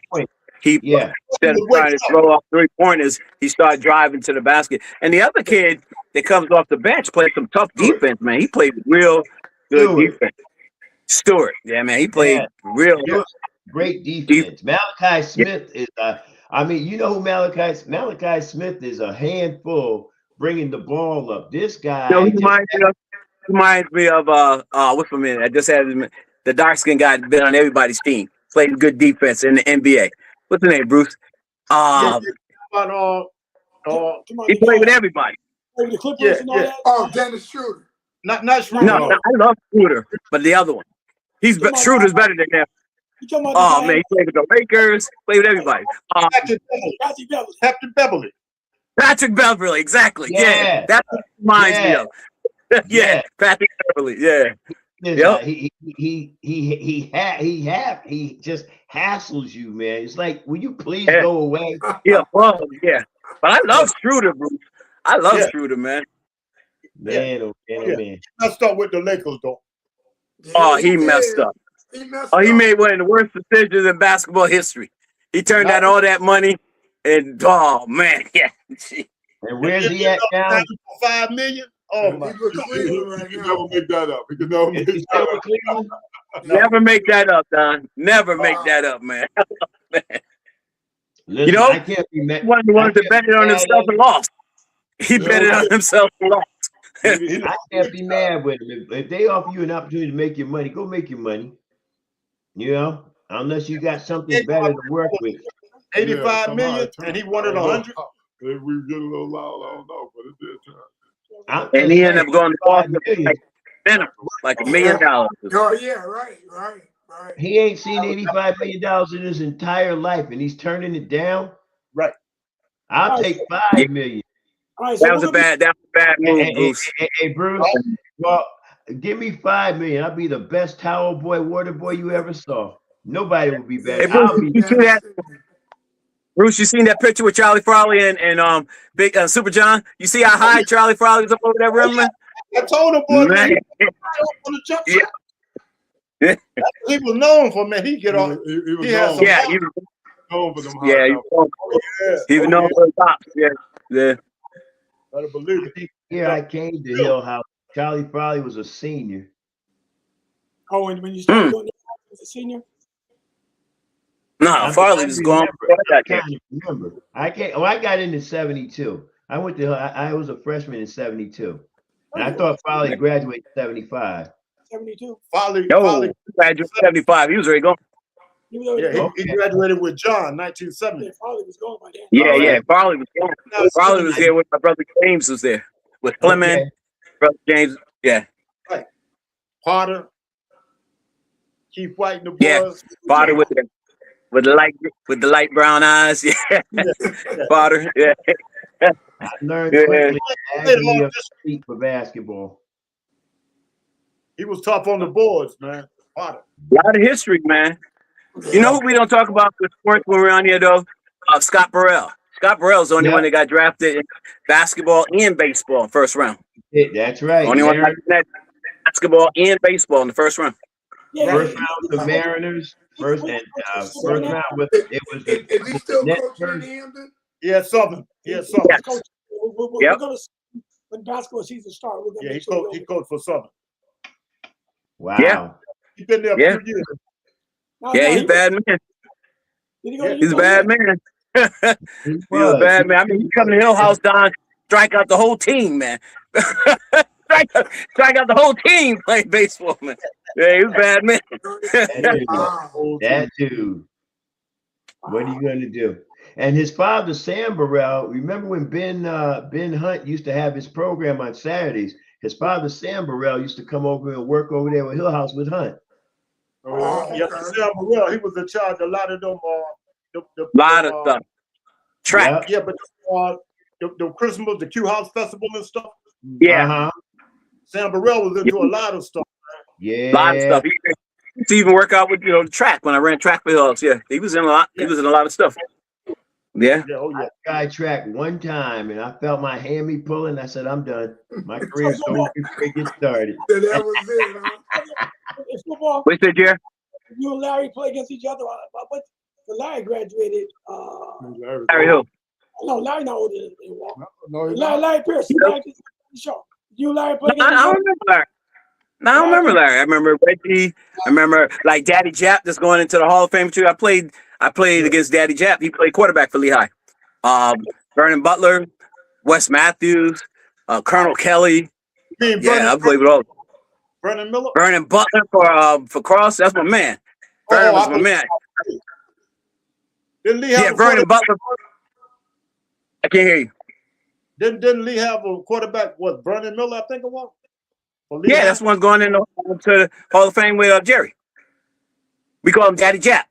Instead of trying to throw off 3-pointers, he started driving to the basket. And the other kid that comes off the bench played some tough defense, man. He played real good defense. Stewart, yeah, man, he played real great defense. Malachi Smith is you know who Malachi Smith is a handful bringing the ball up. This guy reminds me of what's my man? I just had the dark skinned guy been on everybody's team, played good defense in the NBA. What's the name, Bruce? He played with everybody. The Clippers and all that. Oh, Dennis Schroeder. Not Schroeder. No, I love Schroeder, but the other one. Schroeder's better than him. Oh man, he played with the Lakers, played with everybody. Patrick Beverly, exactly. Yeah, that's what he reminds me of. Patrick Beverly. Yeah. He just hassles you, man. It's like, will you please go away? But I love Schroeder, Bruce. I love Schroeder, man. Man. Messed up with the Lakers, though. Oh, he messed up. He made one of the worst decisions in basketball history. He turned down all that money, and man, And where's he at now? $5 million. Oh my! He can never make that up. He can never make that up. Never make that up, Don. Never make that up, man. Listen, I can't be mad. One of the ones that bet it on himself and lost. He bet it on himself and lost. I can't be mad with him. If they offer you an opportunity to make your money, go make your money. You know, unless you got something better to work with. 85 million, and he wanted 100. If we get a little loud, I don't know, but it did turn. And he ended up going to Boston minimum, like $1 million. Oh yeah, right. He ain't seen $85 million in his entire life, and he's turning it down. Right. I'll take $5 million. All right, so That was a bad move, Bruce. Hey, Bruce. Well, give me $5 million. I'll be the best towel boy, water boy you ever saw. Nobody will be better. Hey, Bruce, I'll be. you see that? Bruce, you seen that picture with Charlie Frawley and Big Super John? You see how high Charlie Frawley was up over that rim, man? I told him, boy, man, Man. he on the jump Yeah. shot. He was known for, man. He get on. He was He had known, some Yeah, pop. he was, known for them high yeah, numbers. he was known for the tops. Yeah. Better believe it. Here I came to Hill House. Charlie Frawley was a senior. Oh, and when you started doing it as a senior? No, Farley was going. I can't remember. I can't. Oh, I got into 72. I went to. I was a freshman in 72, and I thought Farley graduated in 75. 72. Farley, Yo, Farley, graduated 75. He was already going. He was already yeah, gone. he graduated with John, 1970. Yeah, Farley was gone by then. Yeah. Farley was going. Farley was there with my brother James was there with Fleming, Okay. brother James. Yeah, Potter, Keith White and the boys. Yeah. Potter with the light brown eyes. Yeah, Potter. Yeah. I learned Yeah. quickly the Played agony all of this- defeat for basketball. He was tough on the boards, man. Potter. A lot of history, man. You know who we don't talk about the sports when we're on here though? Scott Burrell. Scott Burrell's the only one that got drafted in basketball and baseball first round. Yeah, that's right. Only one that got basketball and baseball in the first round. Yeah, First yeah, round the Mariners. First round with it was the Is he still Nets coaching in first. Hampton? Yeah, Southern. Yeah, Southern. Yes. Coach, we're Yep. going to, when basketball season starts, we're going to Yeah, make sure he coached for Southern. Wow. Yeah. He been there Yeah. a few years. Yeah, he's a bad man. Did he go to He's a UConn? bad man. He's a bad man. I mean, you come to Hill House, Don, strike out the whole team, man. strike out the whole team playing baseball, man. Yeah, he's a bad man. That dude. What are you going to do? And his father, Sam Burrell, remember when Ben Hunt used to have his program on Saturdays? His father, Sam Burrell, used to come over and work over there with Hill House with Hunt. Yeah, Sam Burrell, he was in charge of a lot of them. Lot of stuff. Track. Yeah, but the Christmas, the Q House Festival and stuff. Yeah. Uh-huh. Sam Burrell was into a lot of stuff. Yeah. A lot of stuff. He used to even work out with the track when I ran track for Hill House. Yeah, he was in a lot. He was in a lot of stuff. Yeah. Yeah, oh yeah. I tried one time and I felt my hammy pulling. I said, I'm done. My career's over before it gets started. That was it, huh? In football, What's that, Jerry? you and Larry play against each other. But Larry graduated. Larry Hill. No, Larry not older than Walker. No, he's Larry Pierce. Yeah. Sure. You and Larry play No, against I each don't other. remember Larry. No, I don't remember Larry. I remember Reggie. I remember like Daddy Jap that's going into the Hall of Fame too. I played against Daddy Jap. He played quarterback for Lehigh. Vernon Butler, Wes Matthews, Colonel Kelly. Yeah, I played with all. Vernon Miller. Vernon Butler for Cross. That's my man. Vernon was my man. Didn't Lee have Yeah, a Vernon quarterback? Butler. I can't hear you. Didn't Lee have a quarterback? What, Vernon Miller? I think it was. Yeah, that's one going into the Hall of Fame with Jerry. We call him Daddy Jap.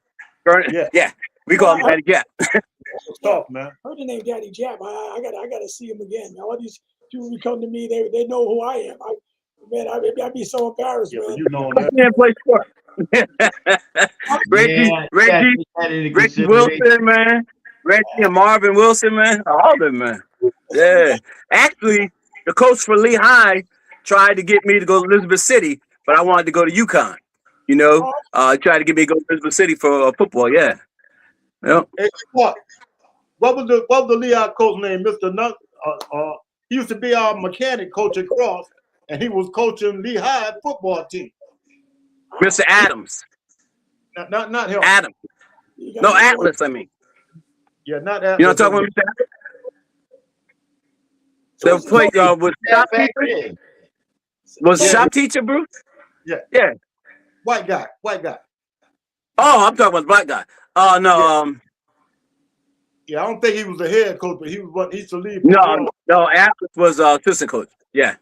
Yeah. We call him Daddy Jap. Tough, man. Heard the name Daddy Jab. I gotta see him again. Now, all these people who come to me, they know who I am. I'd be so embarrassed, Yeah, man. but you know I that. can't play sport. Reggie Wilson, man. Reggie and Marvin Wilson, man. All of them, man. Yeah. Actually, the coach for Lehigh tried to get me to go to Elizabeth City, but I wanted to go to UConn. He tried to get me to go to Elizabeth City for football. Yeah. Yep. Hey, what was the Lehigh coach named? Mr. Nutt. He used to be our mechanic coach at Cross, and he was coaching Lehigh football team. Mr. Adams. Not him. Adams. No, Atlas, I mean. Yeah, not Atlas. You know what I'm talking about, Mr. Adams? So play was shop teacher, Bruce? Yeah. Yeah. White guy. Oh, I'm talking about the black guy. Oh no, Yeah, I don't think he was the head coach, but he was what he used to leave. no, Atlas was assistant coach. Yeah.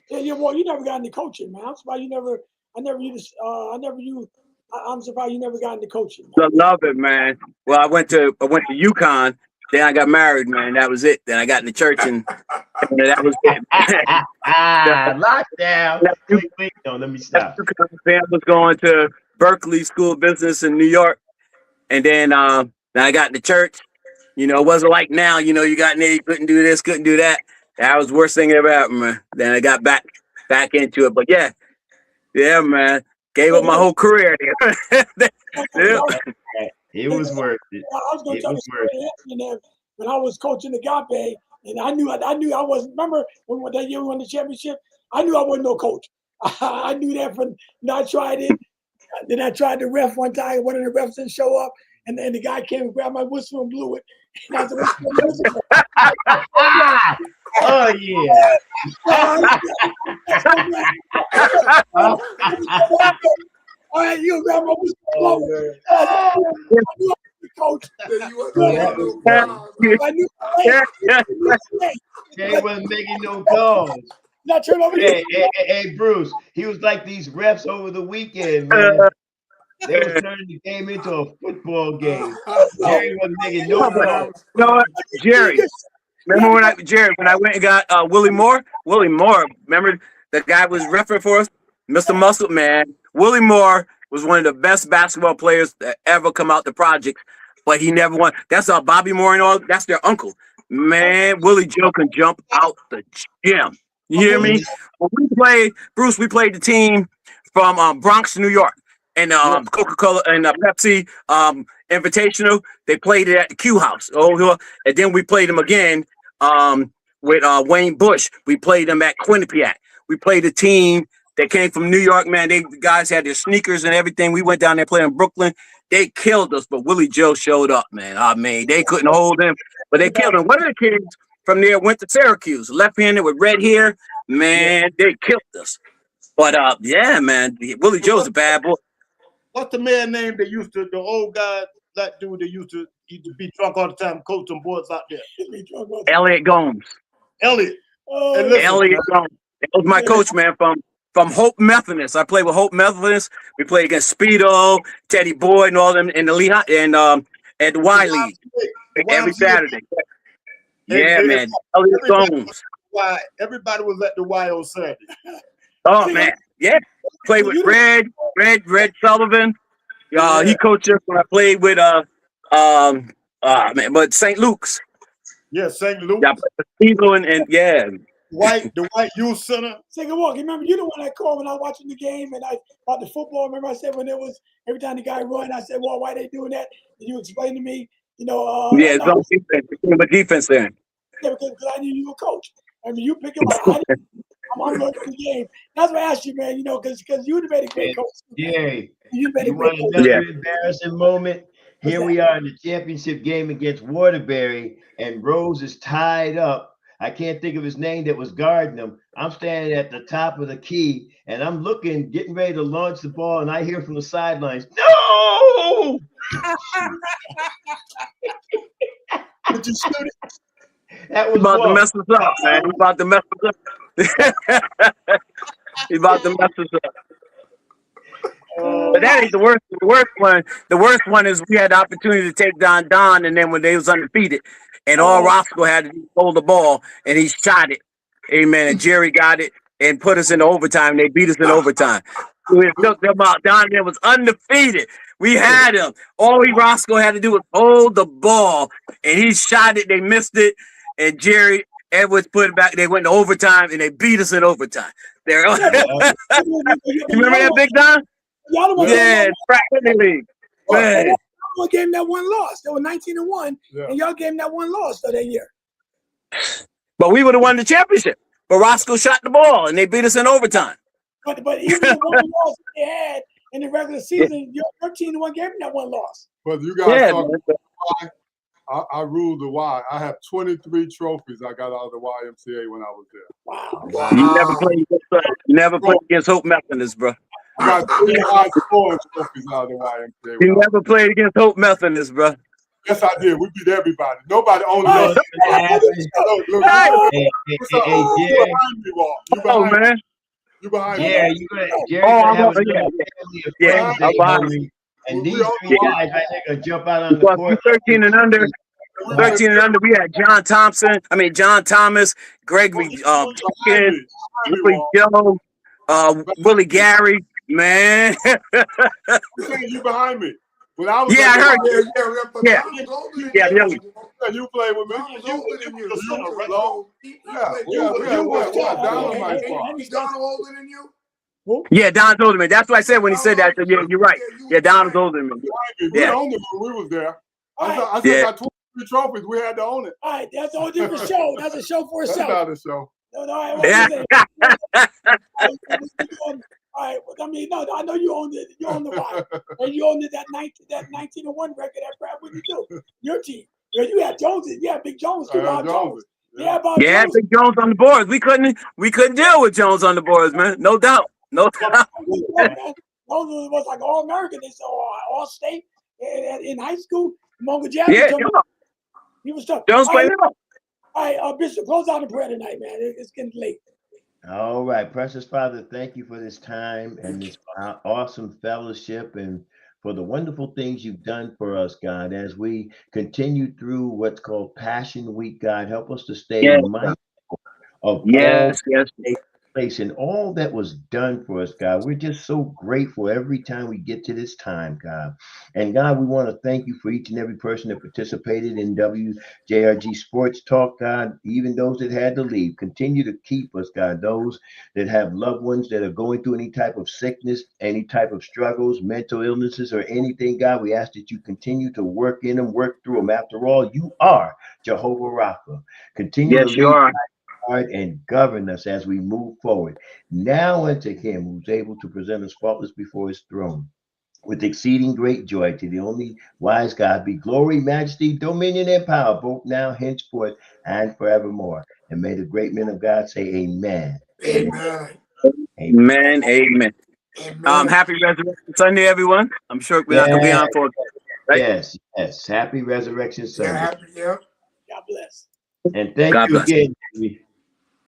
Yeah, well, you never got into coaching, man. I'm surprised you never. I'm surprised you never got into coaching. I love it, man. Well, I went to UConn. Then I got married, man. That was it. Then I got in the church, and that was it. Lockdown. Wait, no, let me stop. Sam was going to Berkeley School of Business in New York, and then I got in the church. You know, it wasn't like now. You know, you got in there, you couldn't do this, couldn't do that. That was the worst thing ever happened, man. Then I got back into it, but yeah, man. Gave up my whole career. Yeah. It was worth it. I was going to tell the story when I was coaching Agape, and I knew I wasn't. Remember when that year we won the championship? I knew I wasn't no coach. I knew that from. I tried it. Then I tried to ref one time. One of the refs didn't show up, and then the guy came and grabbed my whistle and blew it. And I said, oh yeah. All right, you grab my whistle and blow it. I knew I was the coach. I knew Jay wasn't making no calls. Not turn over hey, Bruce, he was like these refs over the weekend, man. They were turning the game into a football game. Jerry wasn't making no calls. You know what, Jerry? Remember when I went and got Willie Moore? Willie Moore, remember the guy was refereeing for us? Mr. Muscle, man. Willie Moore was one of the best basketball players that ever come out the projects, but he never won. That's Bobby Moore and all. That's their uncle. Man, Willie Joe can jump out the gym. You hear me? When we played, Bruce, we played the team from Bronx, New York. And Coca-Cola and Pepsi Invitational, they played it at the Q House. And then we played them again with Wayne Bush. We played them at Quinnipiac. We played a team that came from New York, man. The guys had their sneakers and everything. We went down there playing in Brooklyn. They killed us, but Willie Joe showed up, man. I mean, they couldn't hold him, but they killed him. One of the kids from there went to Syracuse, left-handed with red hair. Man, they killed us. But yeah, man, Willie Joe's a bad boy. What's the man name that used to, the old guy, that dude that used to be drunk all the time, coach some boys out there? Elliot Gomes. Elliot. Elliot Gomes. That was my coach, man, from Hope Methodist. I played with Hope Methodist. We played against Speedo, Teddy Boyd, and all them in the Lehigh and the Y League every Saturday. Yeah, man. Elliot Gomes. Why everybody was at the Y on Saturday. Oh man, yeah. Played with Red Sullivan. He coached us when I played with but St. Luke's. Yeah, St. Luke's. Yeah, Speedo and yeah. The white youth center. Say good walk. Remember, you the one I called when I was watching the game and I about the football. Remember, I said when it was every time the guy run, I said, "Well, why they doing that?" And you explained to me, it's on defense. But defense then. Yeah, because I knew you were coach. I mean, you pick him up. I'm going to the game. That's why I asked you, man. Because you would have made a great coach. Yeah. You made a great coach. Another embarrassing moment. Here we are in the championship game against Waterbury, and Rose is tied up. I can't think of his name that was guarding him. I'm standing at the top of the key, and I'm looking, getting ready to launch the ball, and I hear from the sidelines, "No!" Did you shoot it? That was about to mess us up, man. He's about to mess us up. He's about to mess us up. But that ain't the worst. The worst one. The worst one is we had the opportunity to take down Don, and then when they was undefeated, and all Roscoe had to do was hold the ball, and he shot it. Amen. And Jerry got it and put us in overtime. They beat us in overtime. We took them out. Don there was undefeated. We had him. All Roscoe had to do was hold the ball, and he shot it. They missed it, and Jerry Edwards put it back. They went to overtime, and they beat us in overtime. You remember that, Big Don? Yeah, Premier League. Man. Y'all game that one loss. They were 19-1, and y'all game that one loss that year. But we would have won the championship. But Roscoe shot the ball, and they beat us in overtime. But even the one loss they had in the regular season, your team won game that one loss. But you guys talking about why? I ruled the Y. I have 23 trophies I got out of the YMCA when I was there. Wow. You never played against Hope Methodist, bro. I got 3 high scoring trophies out of the YMCA. You never played against Hope Methodist, bro. Yes, I did. We beat everybody. Nobody owned All us. right, Look, Hey, what's up? Hey, You Jerry. behind me, Walt. You oh behind me. man. You behind me. Jerry, Jerry's Oh, gonna I'm have yeah, another yeah, family of yeah. friends I'm day, behind him. homie. And We these on three Yeah. guys right here gonna jump out on the Because court. 13 and under. We 13 and under, we had John Thomas, Gregory behind Tompkins, me. Behind me, Willie Walt. Joe, Willie Gary, man. I'm saying you behind me. When I was Yeah, I up heard. Yeah, but Yeah, Don was older than yeah, you. yeah. there, you played with me. Don was older than you. So he Yeah, played yeah, older. yeah. You What? was Dynamite hey, squad. Is Don older than you? Yeah, Don told me. That's what I said when he said that. I said, yeah, you're right. Yeah, you Yeah, was Don was behind. older than me. Behind me. We Yeah, owned it when we was there. All right, I said yeah. got 23 trophies. We had to own it. all right, that's a whole different show. That's a show for That's itself. not a show. No, all right, Yeah. all right, well, I mean, no, I know you own it. You own the watch, and you own it that 19-1 record at Pratt Whitney too. Your team, you had Jones. You had Big Jones too. Bob Jones. Yeah, Bob Yeah, Jones. Big Jones on the boards. We couldn't deal with Jones on the boards, man. No doubt. No doubt. Jones was like all American. They said all state in high school. Mongo Jazz. Yeah, He was tough. Jones played it up. All right, Bishop, close out the prayer tonight, man. It's getting late. All right, precious Father, thank you for this time and this awesome fellowship and for the wonderful things you've done for us, God, as we continue through what's called Passion Week. God, help us to stay Yes, mindful of all yes, yes. place and all that was done for us, God. We're just so grateful every time we get to this time, God. And God, we want to thank you for each and every person that participated in WJRG Sports Talk, God, even those that had to leave. Continue to keep us, God. Those that have loved ones that are going through any type of sickness, any type of struggles, mental illnesses, or anything, God, we ask that you continue to work in them, work through them. After all, you are Jehovah Rapha. Continue to Yes, you lead are. and govern us as we move forward. Now unto him who's able to present us faultless before his throne with exceeding great joy, to the only wise God be glory, majesty, dominion, and power, both now, henceforth, and forevermore. And may the great men of God say amen. Amen. Amen, amen. Amen. Happy Resurrection Sunday, everyone. I'm sure we'll have to be Yeah, on for right? yes. Happy Resurrection Yeah, Sunday. happy, yeah. God bless. And thank God you bless. again, Henry.